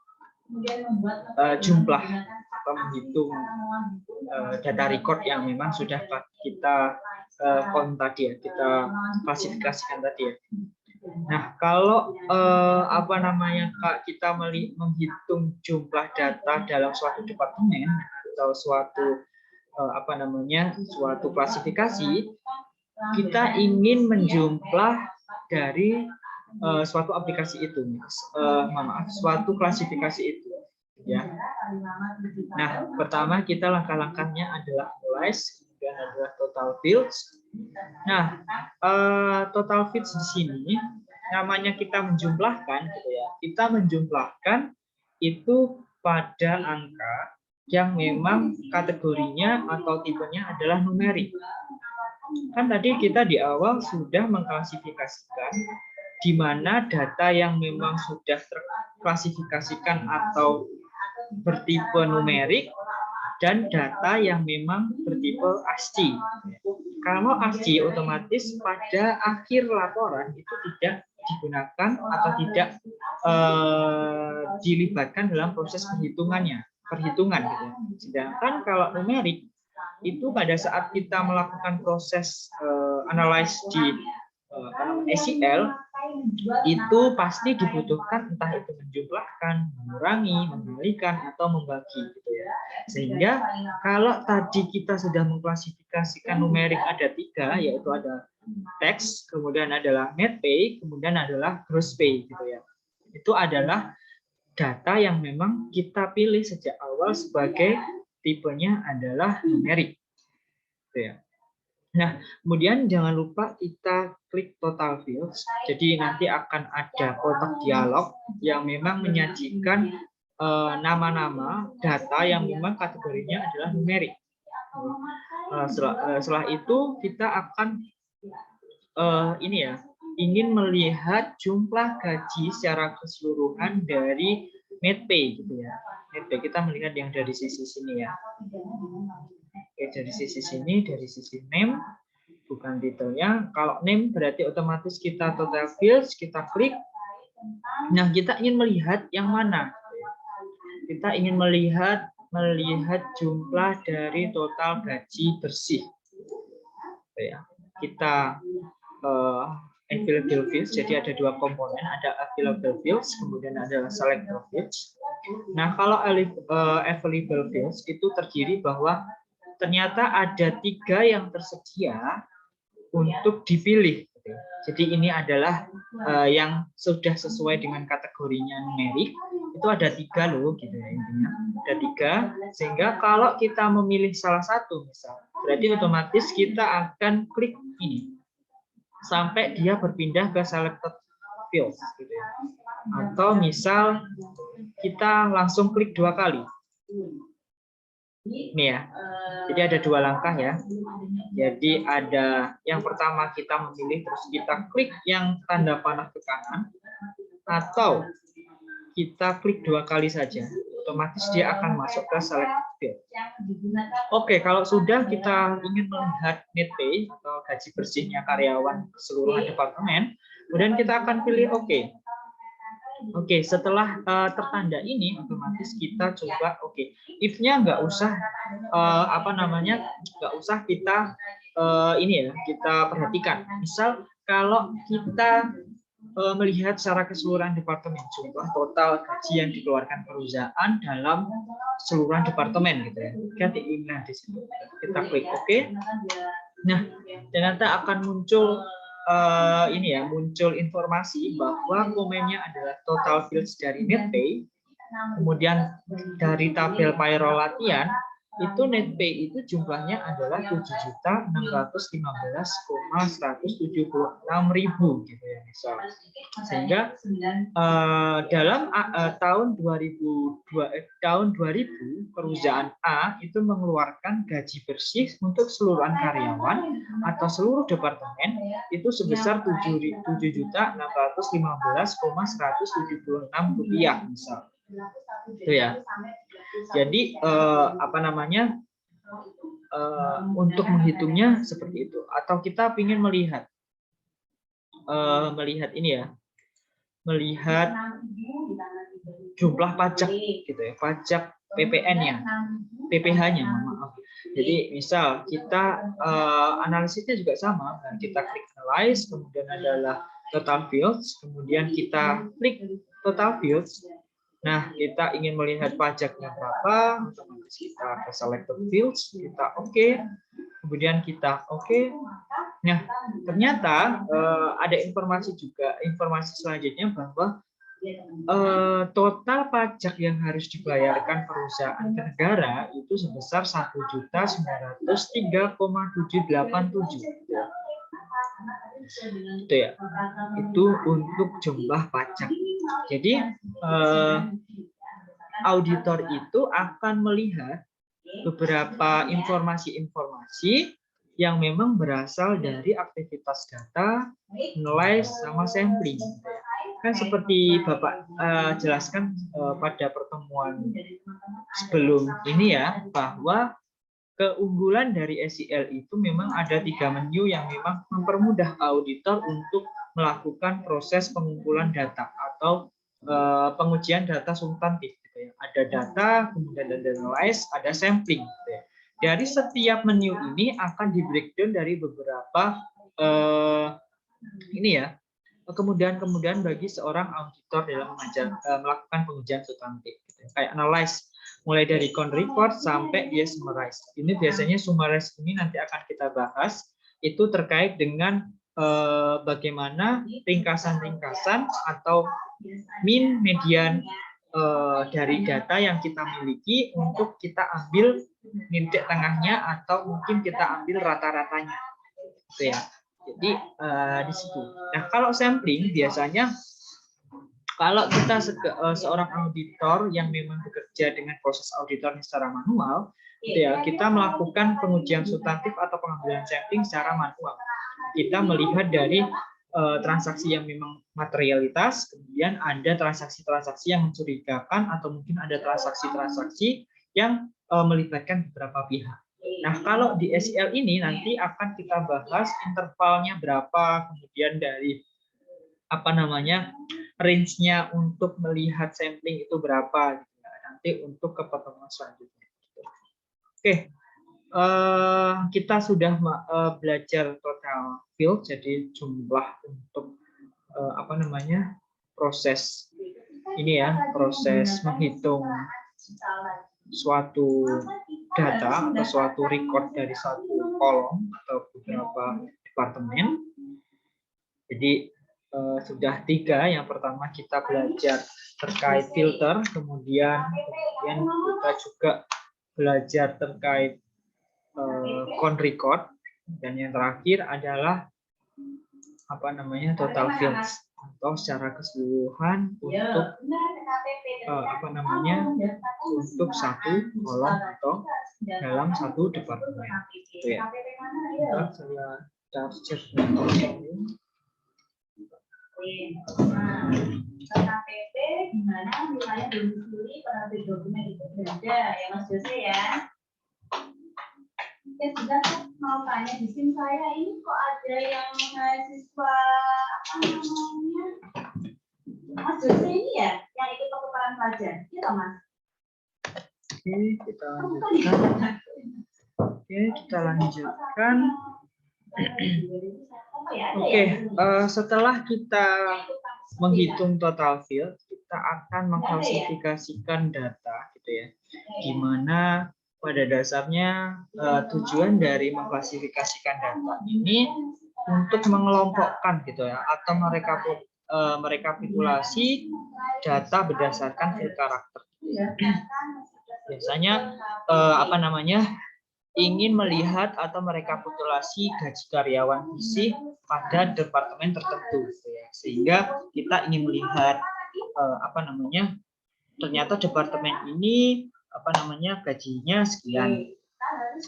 jumlah atau menghitung data record yang memang sudah kita count tadi ya, kita klasifikasikan tadi ya. Nah, kalau kita menghitung jumlah data dalam suatu departemen atau suatu suatu klasifikasi, kita ingin menjumlah dari suatu aplikasi itu, suatu klasifikasi itu, ya. Nah, pertama kita langkah-langkahnya adalah analyze, kemudian adalah total fields. Nah, total fields di sini namanya kita menjumlahkan, gitu ya. Kita menjumlahkan itu pada angka yang memang kategorinya atau tipenya adalah numerik. Kan tadi kita di awal sudah mengklasifikasikan di mana data yang memang sudah terklasifikasikan atau bertipe numerik dan data yang memang bertipe ASCII. Kalau ASCII otomatis pada akhir laporan itu tidak digunakan atau tidak dilibatkan dalam proses perhitungan gitu. Sedangkan kalau numerik itu pada saat kita melakukan proses analyze di SEL itu pasti dibutuhkan, entah itu menjumlahkan, mengurangi, mengalikan, atau membagi, gitu ya. Sehingga kalau tadi kita sudah mengklasifikasikan numerik ada 3, yaitu ada teks, kemudian adalah net pay, kemudian adalah gross pay, gitu ya. Itu adalah data yang memang kita pilih sejak awal sebagai tipenya adalah numerik, gitu ya. Nah, kemudian jangan lupa kita klik total fields. Jadi nanti akan ada kotak dialog yang memang menyajikan nama-nama data yang memang kategorinya adalah numerik. Setelah itu kita akan ingin melihat jumlah gaji secara keseluruhan dari net pay, gitu ya. Net pay kita melihat yang dari sisi sini ya. Oke, dari sisi sini, dari sisi name, bukan detailnya. Kalau name berarti otomatis kita total fields, kita klik. Nah, kita ingin melihat yang mana? Kita ingin melihat jumlah dari total gaji bersih. Oke, ya. Kita available fields. Jadi ada dua komponen, ada available fields, kemudian ada selector fields. Nah, kalau available fields itu terdiri bahwa ternyata ada 3 yang tersedia untuk dipilih. Jadi ini adalah yang sudah sesuai dengan kategorinya numerik. Itu ada 3 loh, gitu ya intinya. Ada 3, sehingga kalau kita memilih salah satu, misal, berarti otomatis kita akan klik ini sampai dia berpindah ke selected fields, gitu ya. Atau misal kita langsung klik 2 kali. Ini ya. Jadi ada 2 langkah ya. Jadi ada yang pertama kita memilih terus kita klik yang tanda panah ke kanan, atau kita klik 2 kali saja. Otomatis dia akan masuk ke select field. Oke, kalau sudah kita ingin melihat net pay atau gaji bersihnya karyawan keseluruhan departemen, kemudian kita akan pilih oke. Oke, setelah tertanda ini, otomatis kita coba if-nya nggak usah nggak usah kita kita perhatikan. Misal kalau kita melihat secara keseluruhan departemen jumlah total gaji yang dikeluarkan perusahaan dalam keseluruhan departemen, gitu ya. Nah, di sini kita klik oke. Nah, ternyata akan muncul muncul informasi bahwa komennya adalah total fields dari net pay, kemudian dari tabel payroll latihan itu net pay itu jumlahnya adalah 7.615,176.000 gitu ya misal. Sehingga dalam tahun 2000 perusahaan A itu mengeluarkan gaji bersih untuk seluruhan karyawan atau seluruh departemen itu sebesar 7.615,176 rupiah misal. Itu ya. Jadi untuk menghitungnya seperti itu. Atau kita ingin melihat ini ya, melihat jumlah pajak gitu ya, pajak PPN-nya, PPh-nya, maaf. Jadi misal kita analisisnya juga sama, dan kita klik analyze, kemudian adalah total fields, kemudian kita klik total fields. Nah, kita ingin melihat pajaknya berapa, otomatis kita ke selected fields, kita oke, kemudian kita oke. Nah, ternyata ada informasi selanjutnya bahwa total pajak yang harus dibayarkan perusahaan ke negara itu sebesar 1.903,787. Itu ya, itu untuk jumlah pajak. Jadi auditor itu akan melihat beberapa informasi-informasi yang memang berasal dari aktivitas data, analyze, sama sampling. Kan seperti Bapak jelaskan pada pertemuan sebelum ini ya, bahwa keunggulan dari SEL itu memang ada 3 menu yang memang mempermudah auditor untuk melakukan proses pengumpulan data atau pengujian data substantif. Gitu ya. Ada data, kemudian ada analyze, ada sampling. Gitu ya. Dari setiap menu ini akan di breakdown dari beberapa kemudian bagi seorang auditor dalam melakukan pengujian substantif. Gitu ya. Kayak analyze, mulai dari count report sampai dia summarize. Ini biasanya summarize ini nanti akan kita bahas, itu terkait dengan bagaimana ringkasan-ringkasan atau mean, median dari data yang kita miliki untuk kita ambil titik tengahnya atau mungkin kita ambil rata-ratanya. Gitu ya. Jadi di situ. Nah, kalau sampling biasanya kalau kita seorang auditor yang memang bekerja dengan proses auditor secara manual, gitu ya, kita melakukan pengujian substantif atau pengambilan sampling secara manual. Kita melihat dari transaksi yang memang materialitas, kemudian ada transaksi-transaksi yang mencurigakan, atau mungkin ada transaksi-transaksi yang melibatkan beberapa pihak. Nah, kalau di SEL ini nanti akan kita bahas intervalnya berapa, kemudian dari range-nya untuk melihat sampling itu berapa, gitu ya. Nanti untuk ke pertemuan selanjutnya. Oke, kita sudah belajar total field, jadi jumlah untuk apa namanya proses ini ya, proses menghitung suatu data atau suatu record dari satu kolom atau beberapa departemen. Jadi sudah 3. Yang pertama kita belajar terkait filter, kemudian kita juga belajar terkait count record, dan yang terakhir adalah apa namanya total fields atau secara keseluruhan untuk apa namanya untuk satu kolom atau dalam satu departemen. Itu ya. Saya capture KTP di mana wilayah domisili penerbit dokumen itu berada, ya Mas Jose ya. Ya sudah, mau tanya di SIM saya ini kok ada yang mahasiswa apa namanya Mas Jose ini ya yang ikut pertukaran pelajar, iya Mas? Oke, kita lanjutkan. Oke, setelah kita menghitung total field, kita akan mengklasifikasikan data, gitu ya. Gimana pada dasarnya tujuan dari mengklasifikasikan data ini untuk mengelompokkan, gitu ya, atau merekapitulasi data berdasarkan field karakter. Biasanya apa namanya ingin melihat atau merekapitulasi gaji karyawan fisik pada departemen tertentu, ya. Sehingga kita ingin melihat apa namanya ternyata departemen ini apa namanya gajinya sekian,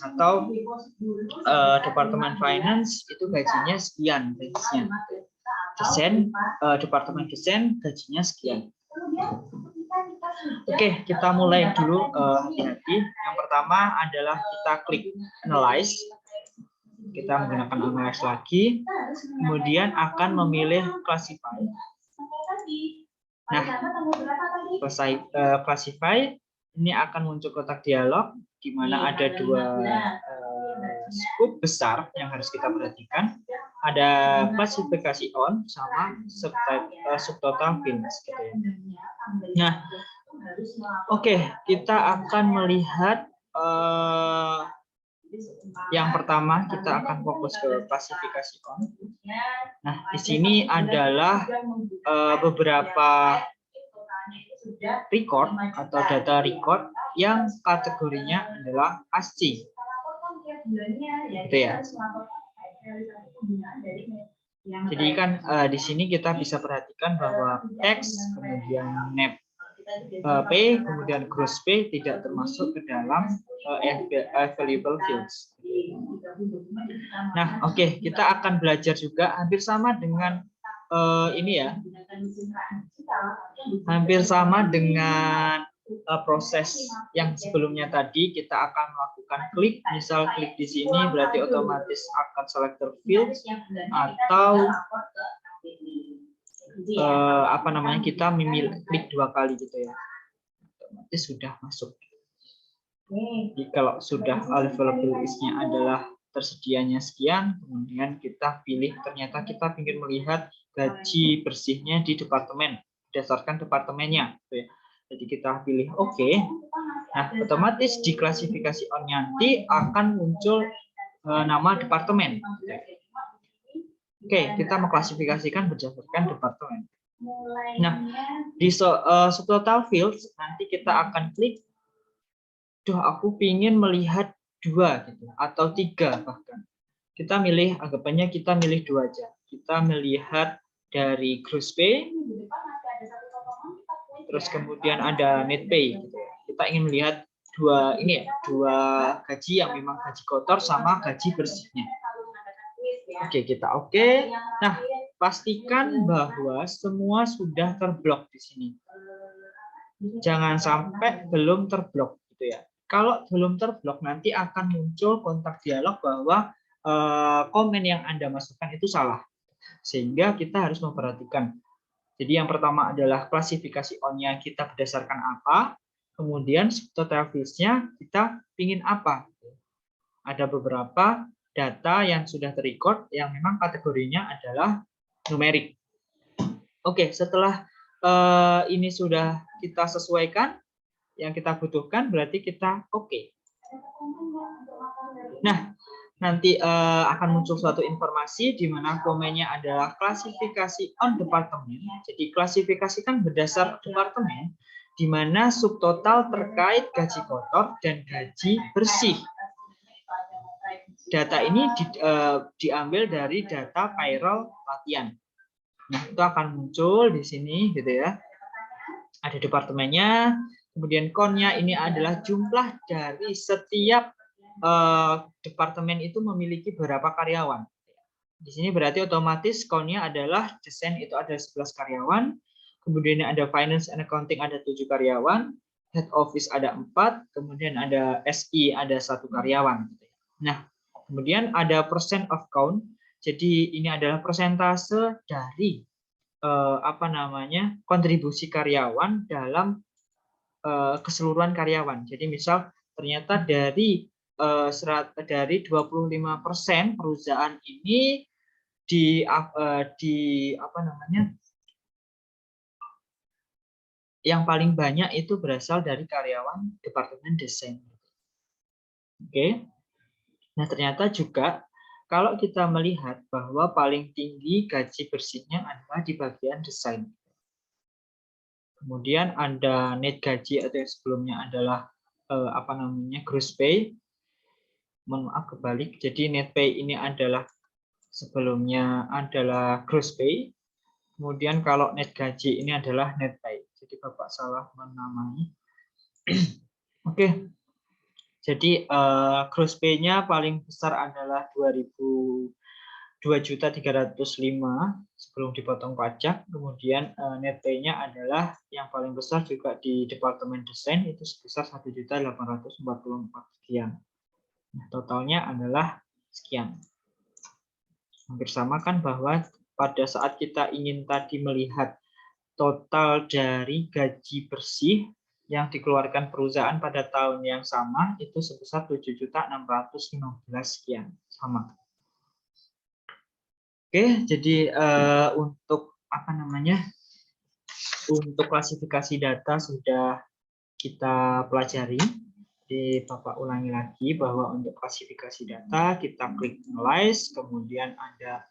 atau departemen finance itu gajinya sekian, gajinya departemen desain gajinya sekian. Oke, kita mulai dulu, hati-hati. Yang pertama adalah kita klik analyze. Kita menggunakan analyze lagi. Kemudian akan memilih classify. Nah, classify ini akan muncul kotak dialog di mana ada 2 scope besar yang harus kita perhatikan. Ada klasifikasi on sama subtotal fields, gitu ya. Nah, oke, kita akan melihat yang pertama kita akan fokus ke klasifikasi on. Nah, di sini adalah beberapa record atau data record yang kategorinya adalah ASCII. Gitu ya. Jadi kan di sini kita bisa perhatikan bahwa teks, kemudian net P, kemudian gross P tidak termasuk ke dalam available fields. Nah, oke, kita akan belajar juga hampir sama dengan ini ya, hampir sama dengan proses yang sebelumnya tadi. Kita akan melakukan klik, misal klik di sini berarti otomatis akan selector fields, atau apa namanya kita klik 2 kali, gitu ya, otomatis sudah masuk. Jadi kalau sudah available list-nya adalah tersedianya sekian, kemudian kita pilih, ternyata kita ingin melihat gaji bersihnya di departemen berdasarkan departemennya, gitu ya. Jadi kita pilih oke. Nah, otomatis di klasifikasi on nanti akan muncul nama departemen. Oke, kita mengklasifikasikan berdasarkan departemen. Nah, di subtotal fields nanti kita akan klik, aku ingin melihat 2 gitu, atau 3 bahkan. Kita milih, anggapannya kita milih 2 aja. Kita melihat dari gross pay, terus kemudian ada net pay, gitu. Kita ingin melihat 2 ini ya, 2 gaji yang memang gaji kotor sama gaji bersihnya. Oke, kita oke. Nah, pastikan bahwa semua sudah terblok di sini. Jangan sampai belum terblok, gitu ya. Kalau belum terblok nanti akan muncul kontak dialog bahwa komen yang Anda masukkan itu salah. Sehingga kita harus memperhatikan. Jadi yang pertama adalah klasifikasi on-nya kita berdasarkan apa, kemudian total fields-nya kita ingin apa. Ada beberapa data yang sudah terrecord yang memang kategorinya adalah numerik. Oke, setelah ini sudah kita sesuaikan yang kita butuhkan, berarti kita oke. Nah, nanti akan muncul suatu informasi di mana komennya adalah klasifikasi on department. Jadi klasifikasikan berdasar departemen, di mana subtotal terkait gaji kotor dan gaji bersih. Data ini diambil dari data payroll latihan. Nah, itu akan muncul di sini, gitu ya. Ada departemennya, kemudian konnya ini adalah jumlah dari setiap departemen itu memiliki berapa karyawan. Di sini berarti otomatis konnya adalah desain itu ada 11 karyawan, kemudian ada finance and accounting ada 7 karyawan, head office ada 4, kemudian ada SI ada 1 karyawan. Nah, kemudian ada percent of count. Jadi ini adalah persentase dari kontribusi karyawan dalam keseluruhan karyawan. Jadi misal ternyata dari 25% perusahaan ini yang paling banyak itu berasal dari karyawan departemen desain. Oke. Nah, ternyata juga kalau kita melihat bahwa paling tinggi gaji bersihnya adalah di bagian desain. Kemudian ada net gaji atau yang sebelumnya adalah gross pay. Mohon maaf kebalik. Jadi net pay ini adalah sebelumnya adalah gross pay. Kemudian kalau net gaji ini adalah net pay. Jadi Bapak salah menamai. Oke. Jadi gross pay-nya paling besar adalah 2.305 sebelum dipotong pajak. Kemudian net pay-nya adalah yang paling besar juga di departemen desain itu sebesar 1.844 sekian. Nah, totalnya adalah sekian. Hampir sama kan bahwa pada saat kita ingin tadi melihat total dari gaji bersih yang dikeluarkan perusahaan pada tahun yang sama itu sebesar 7.615 sekian, sama. Oke, jadi untuk untuk klasifikasi data sudah kita pelajari. Jadi Bapak ulangi lagi bahwa untuk klasifikasi data kita klik analyze, kemudian ada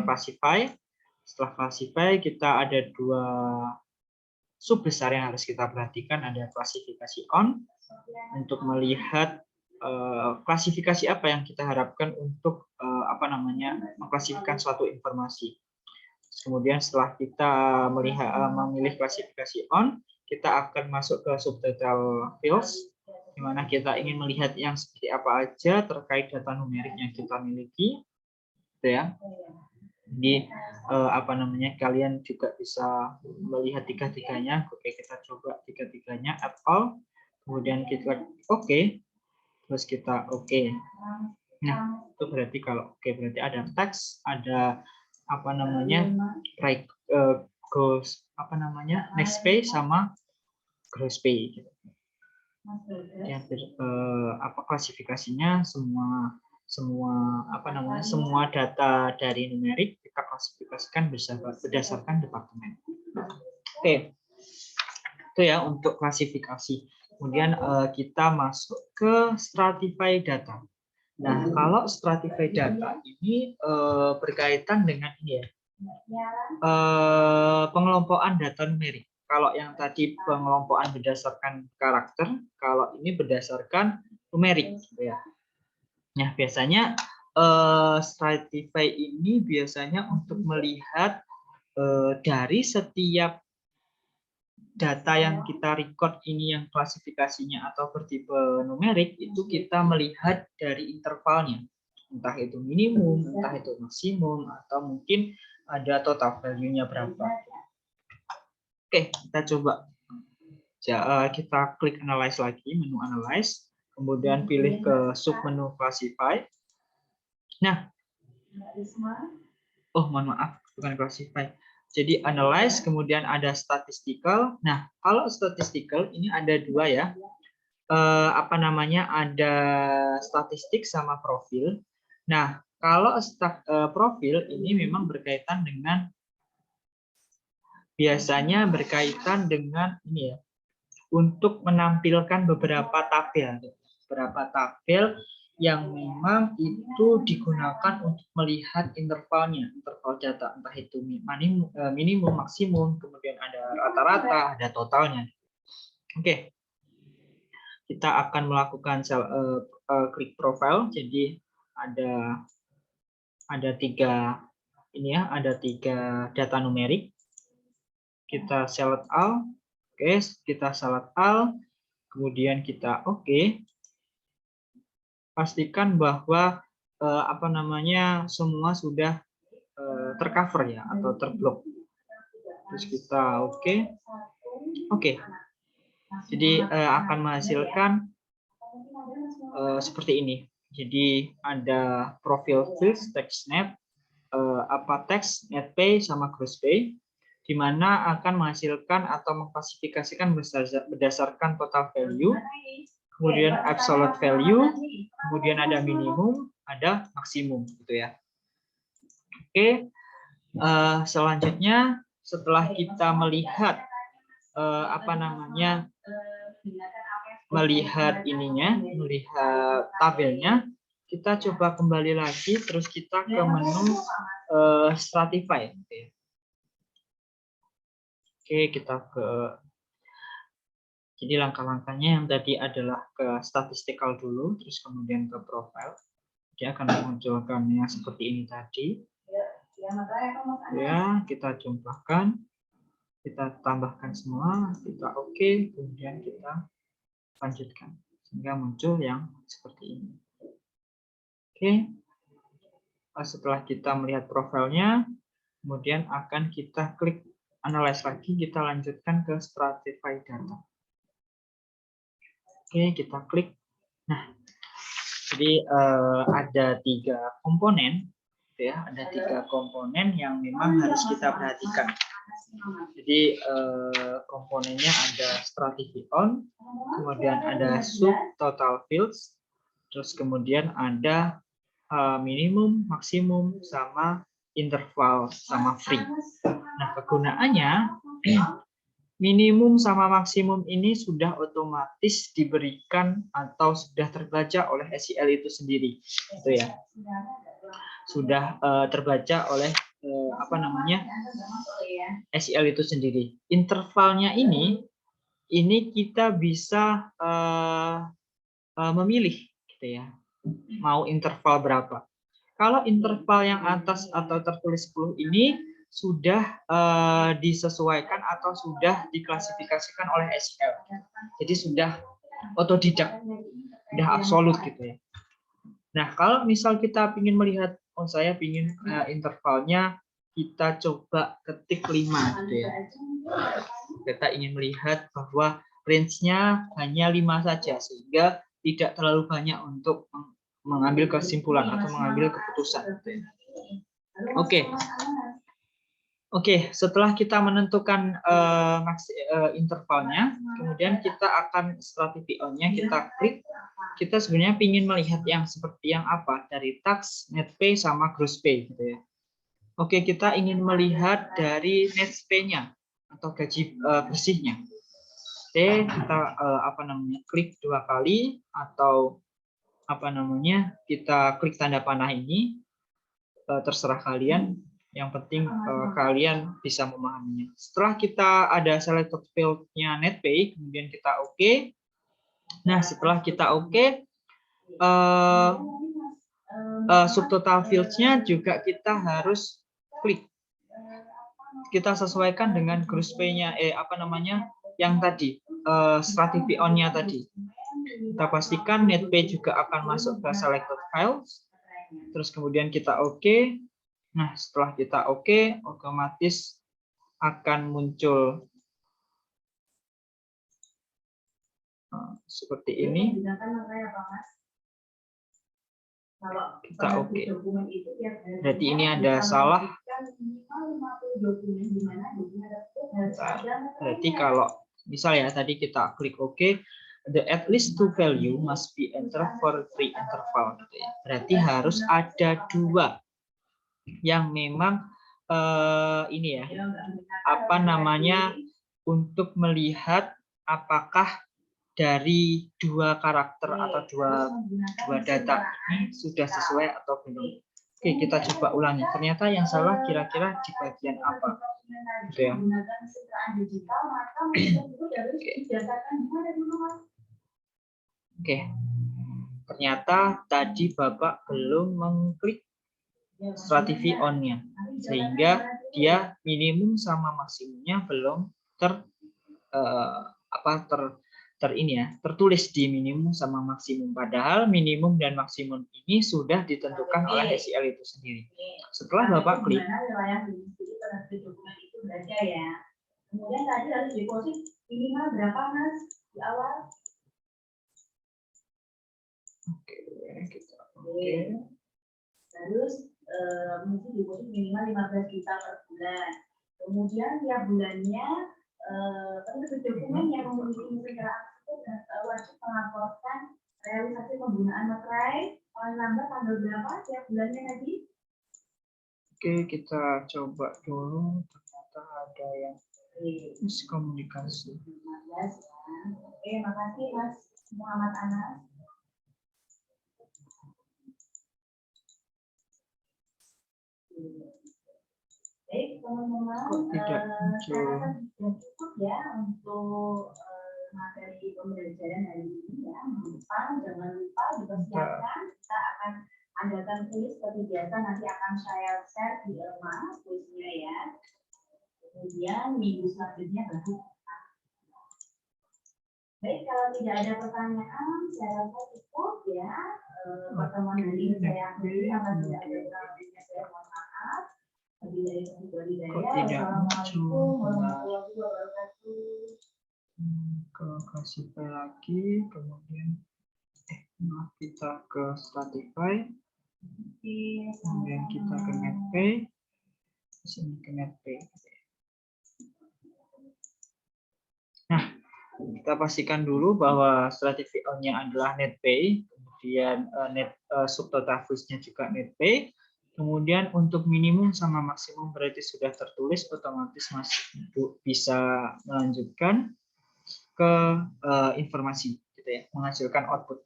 classify. Setelah classify kita ada 2 sub besar yang harus kita perhatikan, ada klasifikasi on untuk melihat klasifikasi apa yang kita harapkan untuk mengklasifikasikan suatu informasi. Kemudian setelah kita memilih klasifikasi on, kita akan masuk ke subtotal fields, di mana kita ingin melihat yang seperti apa aja terkait data numerik yang kita miliki, gitu ya. Jadi kalian juga bisa melihat tiga-tiganya. Oke, kita coba tiga-tiganya add all, kemudian kita oke, terus kita oke. Nah, itu berarti kalau oke berarti ada teks, ada next pay sama gross pay gitu. Ya, klasifikasinya semua data dari numerik kita klasifikasikan berdasarkan departemen. Oke. Itu ya untuk klasifikasi. Kemudian kita masuk ke stratify data. Nah, kalau stratify data ini berkaitan dengan ini ya. Pengelompokan data numerik. Kalau yang tadi pengelompokan berdasarkan karakter, kalau ini berdasarkan numerik gitu ya. Nah, biasanya stratify ini biasanya untuk melihat dari setiap data yang kita record ini yang klasifikasinya atau bertipe numerik, itu kita melihat dari intervalnya. Entah itu minimum, entah itu maksimum, atau mungkin ada total value-nya berapa. Oke, kita coba. Kita klik analyze lagi, menu analyze. Kemudian pilih ke submenu classify. Nah, mohon maaf, bukan classify. Jadi analyze, kemudian ada statistical. Nah, kalau statistical ini ada 2 ya. apa namanya, ada statistik sama profil. Nah, kalau profil ini memang berkaitan dengan, biasanya berkaitan dengan ini ya, untuk menampilkan beberapa tabel yang memang itu digunakan untuk melihat interval data, entah itu minimum, maksimum, kemudian ada rata-rata, ada totalnya. Oke, kita akan melakukan klik profile. Jadi ada tiga ini ya, ada 3 data numerik. Kita select all, oke, kita select all, kemudian kita oke. Pastikan bahwa apa namanya, semua sudah tercover ya, atau terblok. Terus kita oke. Jadi akan menghasilkan seperti ini. Jadi ada profil fields, text net, text, net pay, sama gross pay, di mana akan menghasilkan atau mengklasifikasikan berdasarkan total value, kemudian absolute value, kemudian ada minimum, ada maksimum, gitu ya. Oke, selanjutnya setelah kita melihat melihat tabelnya, kita coba kembali lagi, terus kita ke menu Stratify. Oke, kita jadi langkah-langkahnya yang tadi adalah ke statistical dulu, terus kemudian ke profile. Dia akan memunculkannya seperti ini tadi. Ya, kita jumlahkan, kita tambahkan semua, kita oke, kemudian kita lanjutkan sehingga muncul yang seperti ini. Oke. Setelah kita melihat profilnya, kemudian akan kita klik analyze lagi, kita lanjutkan ke stratify data. Oke, kita klik. Nah, jadi ada 3 komponen, ya, ada 3 komponen yang memang harus kita perhatikan. Jadi komponennya ada stratify on, kemudian ada sub total fields, terus kemudian ada minimum, maksimum, sama interval, sama free. Nah, kegunaannya minimum sama maksimum ini sudah otomatis diberikan atau sudah terbaca oleh SEL itu sendiri, itu ya. Sudah terbaca oleh SEL itu sendiri. Intervalnya ini kita bisa memilih, gitu ya. Mau interval berapa? Kalau interval yang atas atau tertulis 10 ini sudah disesuaikan atau sudah diklasifikasikan oleh SEL. Jadi sudah otodidak, sudah absolut, gitu ya. Nah, kalau misal kita ingin melihat, saya ingin intervalnya, kita coba ketik 5, gitu ya. Kita ingin melihat bahwa range-nya hanya 5 saja, sehingga tidak terlalu banyak untuk mengambil kesimpulan atau mengambil keputusan. Oke, setelah kita menentukan intervalnya, kemudian kita akan stratify on-nya, kita klik. Kita sebenarnya ingin melihat yang seperti yang apa dari tax, net pay, sama gross pay, gitu ya. Oke, kita ingin melihat dari net pay-nya atau gaji bersihnya. Oke, kita klik 2 kali, atau kita klik tanda panah ini, terserah kalian, yang penting kalian bisa memahaminya. Setelah kita ada selected field-nya net pay, kemudian kita oke. Nah, setelah kita oke, subtotal fields-nya juga kita harus klik. Kita sesuaikan dengan gross pay-nya, yang tadi, stratify on-nya tadi. Kita pastikan net pay juga akan masuk ke selected files. Terus kemudian kita oke. Nah, setelah kita oke, otomatis akan muncul seperti ini. Kita oke. Berarti ini ada salah. Berarti kalau misal ya tadi kita klik oke, the at least two value must be entered for three interval. Gitu ya. Berarti harus ada 2 yang memang ini ya, apa namanya, untuk melihat apakah dari 2 karakter atau dua data ini sudah sesuai atau belum. Oke, kita coba ulangi. Ternyata yang salah kira-kira di bagian apa? Gitu ya. Oke. Ternyata tadi Bapak belum mengklik Strategy on-nya, sehingga dia minimum sama maksimumnya belum tertulis di minimum sama maksimum. Padahal minimum dan maksimum ini sudah ditentukan oleh SEL itu sendiri. Setelah Bapak klik, kemudian tadi harus deposit minimal berapa Mas di awal? Oke. Terus mungkin deposit minimal 15 juta per bulan. Kemudian tiap bulannya penerbit dokumen yang memiliki segala aspek wajib melaporkan realisasi penggunaan materai paling lambat tanggal berapa tiap bulannya tadi? Oke, kita coba dulu. Ternyata ada yang miskomunikasi. 15 ya. Oke, makasih Mas Muhammad Anas. Baik teman-teman, saya rasa sudah cukup ya untuk materi pembelajaran hari ini ya. Jangan lupa dipersiapkan, kita akan adakan kuis seperti biasa, nanti akan saya share di Elma kuisnya ya. Kemudian minggu selanjutnya baru. Baik, kalau tidak ada pertanyaan, saya rasa cukup ya. Pertemuan hari ini saya akhiri, apabila ada pertanyaan saya mohon maaf. Assalamualaikum warahmatullahi wabarakatuh. Kalau kasih file lagi, kemudian kita ke Stratify, kemudian kita ke NetPay, sini ke NetPay. Nah, kita pastikan dulu bahwa Stratify on-nya adalah NetPay, kemudian subtotal fees-nya juga NetPay. Kemudian untuk minimum sama maksimum berarti sudah tertulis, otomatis Mas bisa melanjutkan ke informasi, gitu ya, menghasilkan output.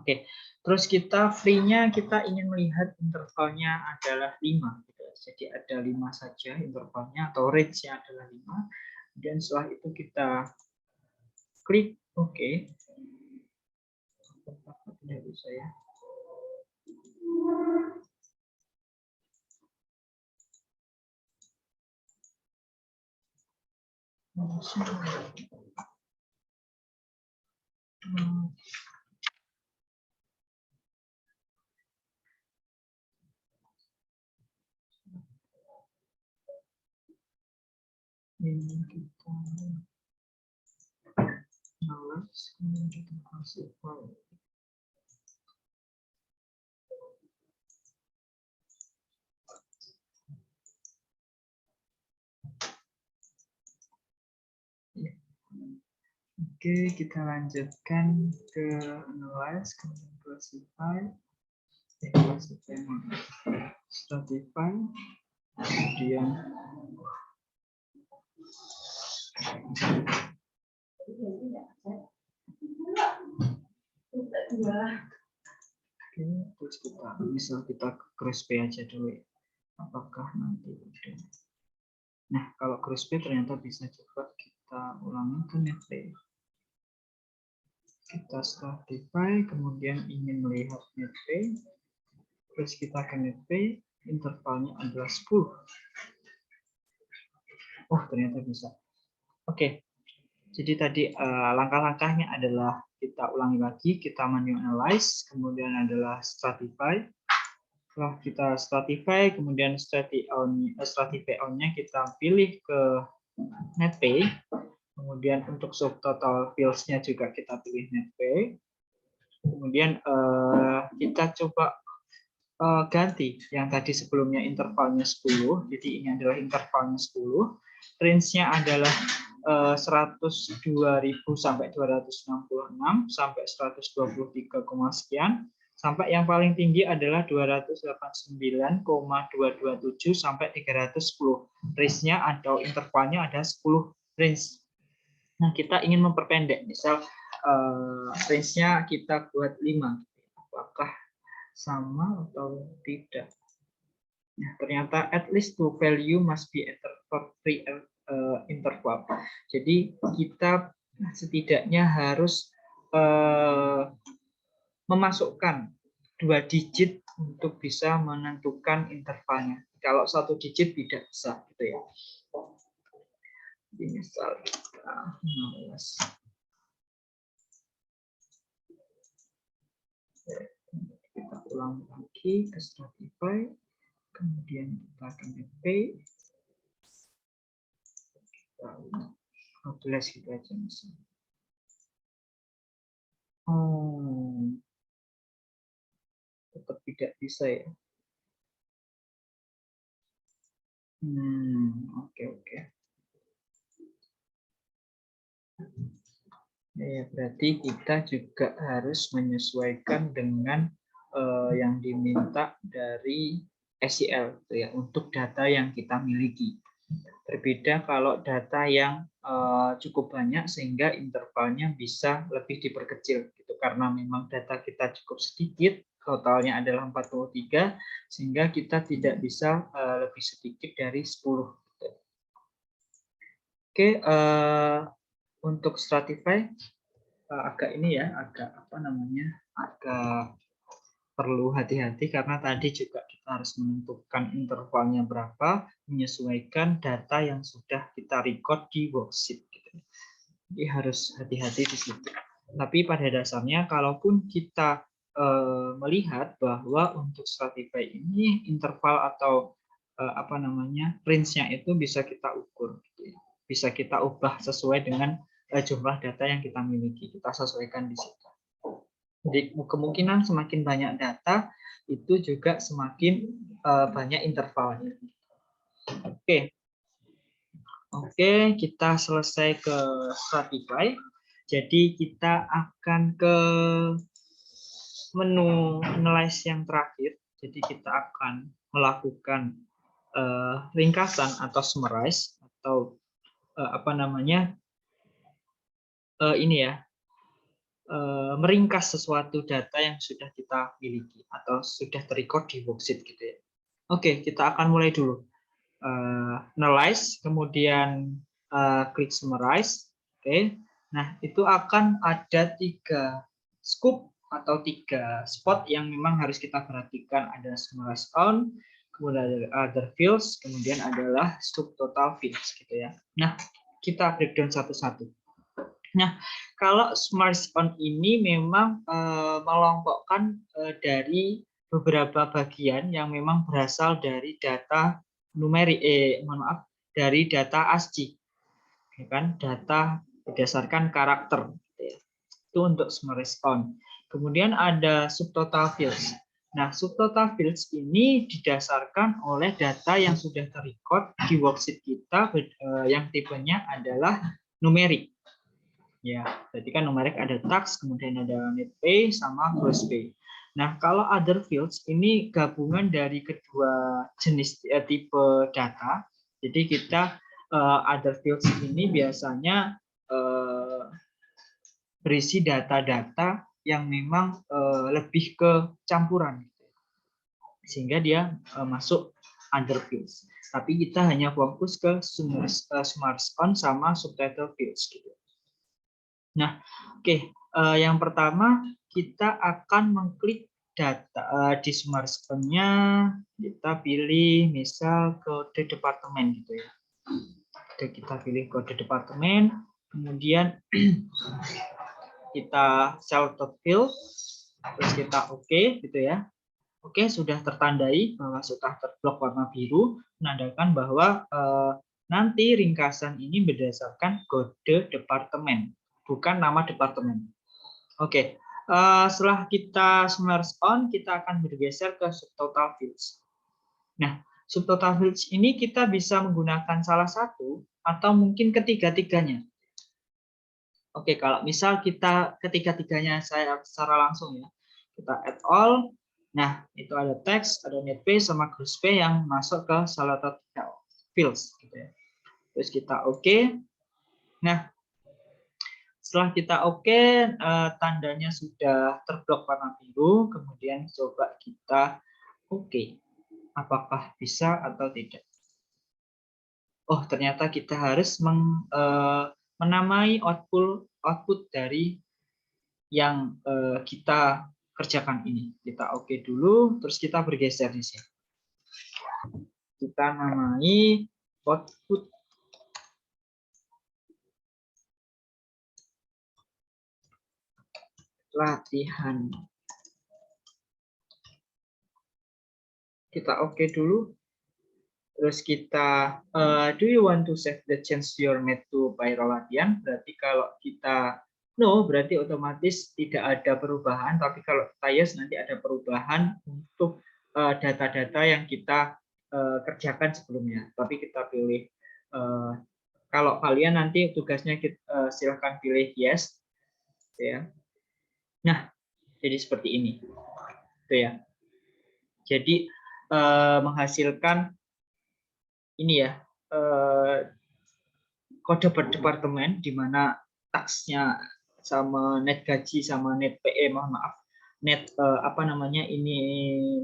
Oke, terus kita free-nya kita ingin melihat intervalnya adalah 5. Gitu. Jadi ada 5 saja intervalnya atau range-nya adalah 5. Dan setelah itu kita klik OK. Tidak bisa ya. Ini kita males, kemudian kita kasih file. Oke, kita lanjutkan ke analyze, kemudian classify, stratify, kemudian oke, terus kita cross pay aja dulu. Apakah nanti udah? Nah, kalau cross pay ternyata bisa coba kita ulangi ke NetPay. Kita stratify, kemudian ingin melihat NetPay, terus kita ke NetPay, intervalnya adalah 10. Oh, ternyata bisa. Oke, jadi tadi langkah-langkahnya adalah kita ulangi lagi, kita manual analyze, kemudian adalah stratify. Setelah kita stratify, kemudian stratify on-nya kita pilih ke NetPay. Kemudian untuk subtotal fields-nya juga kita pilih NetPay. Kemudian kita coba ganti yang tadi sebelumnya intervalnya 10. Jadi ini adalah intervalnya 10. range-nya adalah 102.000 sampai 266 sampai 123, sekian, sampai yang paling tinggi adalah 289,227 sampai 310. Range-nya atau intervalnya ada 10 range. Nah, kita ingin memperpendek, misal range-nya kita buat 5. Apakah sama atau tidak? Nah, ternyata at least two value must be entered for free interval. Jadi kita setidaknya harus memasukkan 2 digit untuk bisa menentukan intervalnya. Kalau 1 digit tidak bisa, gitu ya. Jadi misal kita 16. Kita ulang lagi ke Stratify, kemudian kita akan apply. 12 gitu aja misalnya. Tetap tidak bisa ya. Oke. Ya, berarti kita juga harus menyesuaikan dengan yang diminta dari SEL ya, untuk data yang kita miliki. Berbeda kalau data yang cukup banyak sehingga intervalnya bisa lebih diperkecil gitu, karena memang data kita cukup sedikit, totalnya adalah 43 sehingga kita tidak bisa lebih sedikit dari 10. Oke, untuk Stratify agak ini ya, agak perlu hati-hati karena tadi juga kita harus menentukan intervalnya berapa, menyesuaikan data yang sudah kita record di worksheet. Gitu. Jadi harus hati-hati di situ. Tapi pada dasarnya, kalaupun kita melihat bahwa untuk Stratify ini interval atau range-nya itu bisa kita ukur, gitu ya. Bisa kita ubah sesuai dengan jumlah data yang kita miliki. Kita sesuaikan di situ. Jadi kemungkinan semakin banyak data itu juga semakin banyak intervalnya. Oke, kita selesai ke Stratify. Jadi kita akan ke menu analyze yang terakhir. Jadi kita akan melakukan ringkasan atau summarize atau meringkas sesuatu data yang sudah kita miliki atau sudah terrecord di worksheet gitu ya. Oke, kita akan mulai dulu. Analyze, kemudian klik summarize. Oke. Nah, itu akan ada 3 scope atau 3 spot yang memang harus kita perhatikan. Ada summarize on, kemudian ada other fields, kemudian adalah subtotal fields gitu ya. Nah, kita breakdown satu-satu. Nah, kalau summarize on ini memang melompokkan dari beberapa bagian yang memang berasal dari data numerik, dari data ASCII, kan? Data berdasarkan karakter. Itu untuk summarize on. Kemudian ada subtotal fields. Nah, subtotal fields ini didasarkan oleh data yang sudah terrecord di worksheet kita yang tipenya adalah numerik. Ya, berarti kan numerik ada tax, kemudian ada net pay sama gross pay. Nah, kalau other fields ini gabungan dari kedua jenis tipe data. Jadi kita other fields ini biasanya berisi data-data yang memang lebih ke campuran, sehingga dia masuk other fields. Tapi kita hanya fokus ke summarize on sama subtitle fields gitu. Nah, oke. Yang pertama kita akan mengklik data di summarize on-nya, kita pilih misal kode departemen gitu ya. Kita pilih kode departemen, kemudian kita cell.fill, terus kita oke gitu ya. Oke, sudah tertandai bahwa sudah terblok warna biru, menandakan bahwa nanti ringkasan ini berdasarkan kode departemen, bukan nama departemen. Oke, setelah kita summarize on, kita akan bergeser ke subtotal fields. Nah, subtotal fields ini kita bisa menggunakan salah satu atau mungkin ketiga-tiganya. Oke, kalau misal kita ketiga-tiganya saya secara langsung ya, kita add all. Nah, itu ada teks, ada net pay sama gross pay yang masuk ke salah satu fields gitu ya. Terus kita oke. Nah, setelah kita oke, tandanya sudah terblok warna biru, kemudian coba kita oke. Apakah bisa atau tidak? Oh, ternyata kita harus menamai output dari yang kita kerjakan ini. Kita oke dulu, terus kita bergeser di sini. Kita namai output latihan. Kita oke dulu. Terus kita, do you want to save the change your made to Pyro latihan? Berarti kalau kita no, berarti otomatis tidak ada perubahan. Tapi kalau kita yes, nanti ada perubahan untuk data-data yang kita kerjakan sebelumnya. Tapi kita pilih, kalau kalian nanti tugasnya silahkan pilih yes. Ya. Nah, jadi seperti ini. Itu ya. Jadi menghasilkan ini ya, kode per departemen di mana taksnya sama net gaji sama net PE, mohon maaf, net apa namanya ini,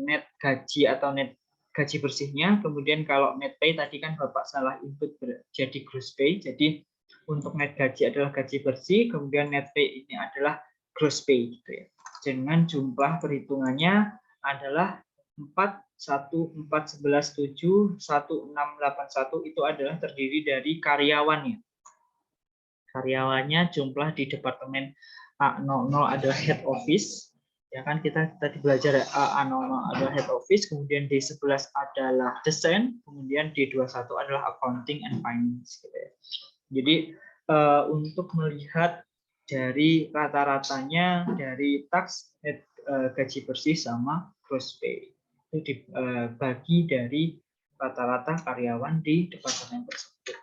net gaji atau net gaji bersihnya. Kemudian kalau net pay tadi kan Bapak salah input jadi gross pay. Jadi untuk net gaji adalah gaji bersih, kemudian net pay ini adalah gross pay gitu ya. Dengan jumlah perhitungannya adalah 4, 1, 4, 11, 7, 1, 6, 8, 1 itu adalah terdiri dari karyawannya. Karyawannya jumlah di departemen A00 adalah head office. Ya kan kita tadi belajar A00 adalah head office, kemudian D11 adalah desain, kemudian D21 adalah accounting and finance gitu ya. Jadi untuk melihat dari rata-ratanya dari tax, gaji bersih sama gross pay itu dibagi dari rata-rata karyawan di departemen tersebut.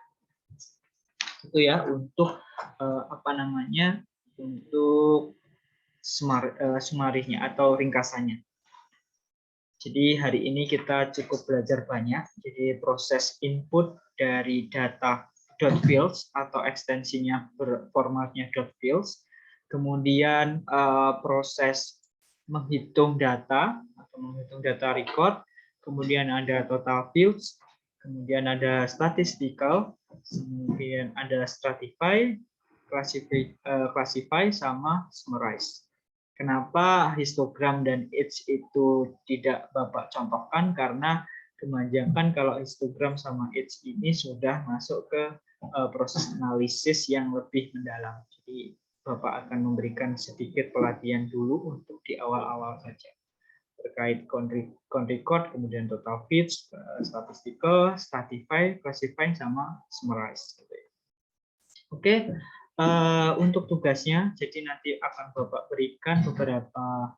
Itu ya untuk apa namanya, untuk summary-nya atau ringkasannya. Jadi hari ini kita cukup belajar banyak. Jadi proses input dari data .fields atau ekstensinya formatnya .fields, kemudian proses menghitung data atau menghitung data record, kemudian ada total fields, kemudian ada statistical, kemudian ada stratify, classify sama summarize. Kenapa histogram dan H itu tidak Bapak contohkan? Karena kebanyakan kalau histogram sama H ini sudah masuk ke proses analisis yang lebih mendalam. Jadi Bapak akan memberikan sedikit pelatihan dulu untuk di awal-awal saja terkait count record, kemudian total feeds, statistical, stratify, classify, sama summarize. Oke, untuk tugasnya, jadi nanti akan Bapak berikan beberapa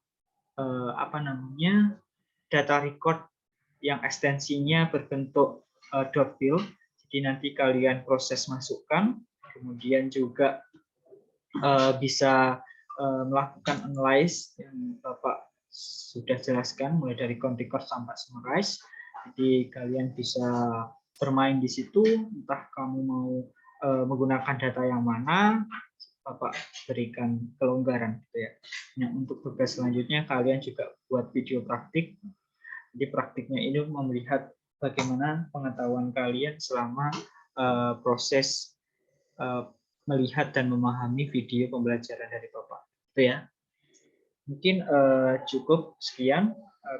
apa namanya, data record yang ekstensinya berbentuk .field. Jadi nanti kalian proses masukkan, kemudian juga bisa melakukan analyze yang Bapak sudah jelaskan mulai dari count record sampai summarize. Jadi kalian bisa bermain di situ, entah kamu mau menggunakan data yang mana, Bapak berikan kelonggaran gitu ya. Nah, untuk tugas selanjutnya kalian juga buat video praktik. Jadi praktiknya ini melihat bagaimana pengetahuan kalian selama proses melihat dan memahami video pembelajaran dari Bapak. Itu ya. Mungkin cukup sekian.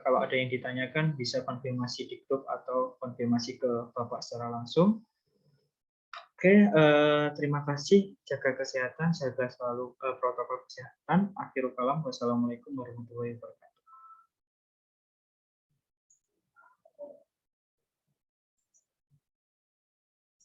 Kalau ada yang ditanyakan bisa konfirmasi di grup atau konfirmasi ke Bapak secara langsung. Oke, terima kasih. Jaga kesehatan, jaga selalu protokol kesehatan. Akhirul kalam, wassalamualaikum warahmatullahi wabarakatuh.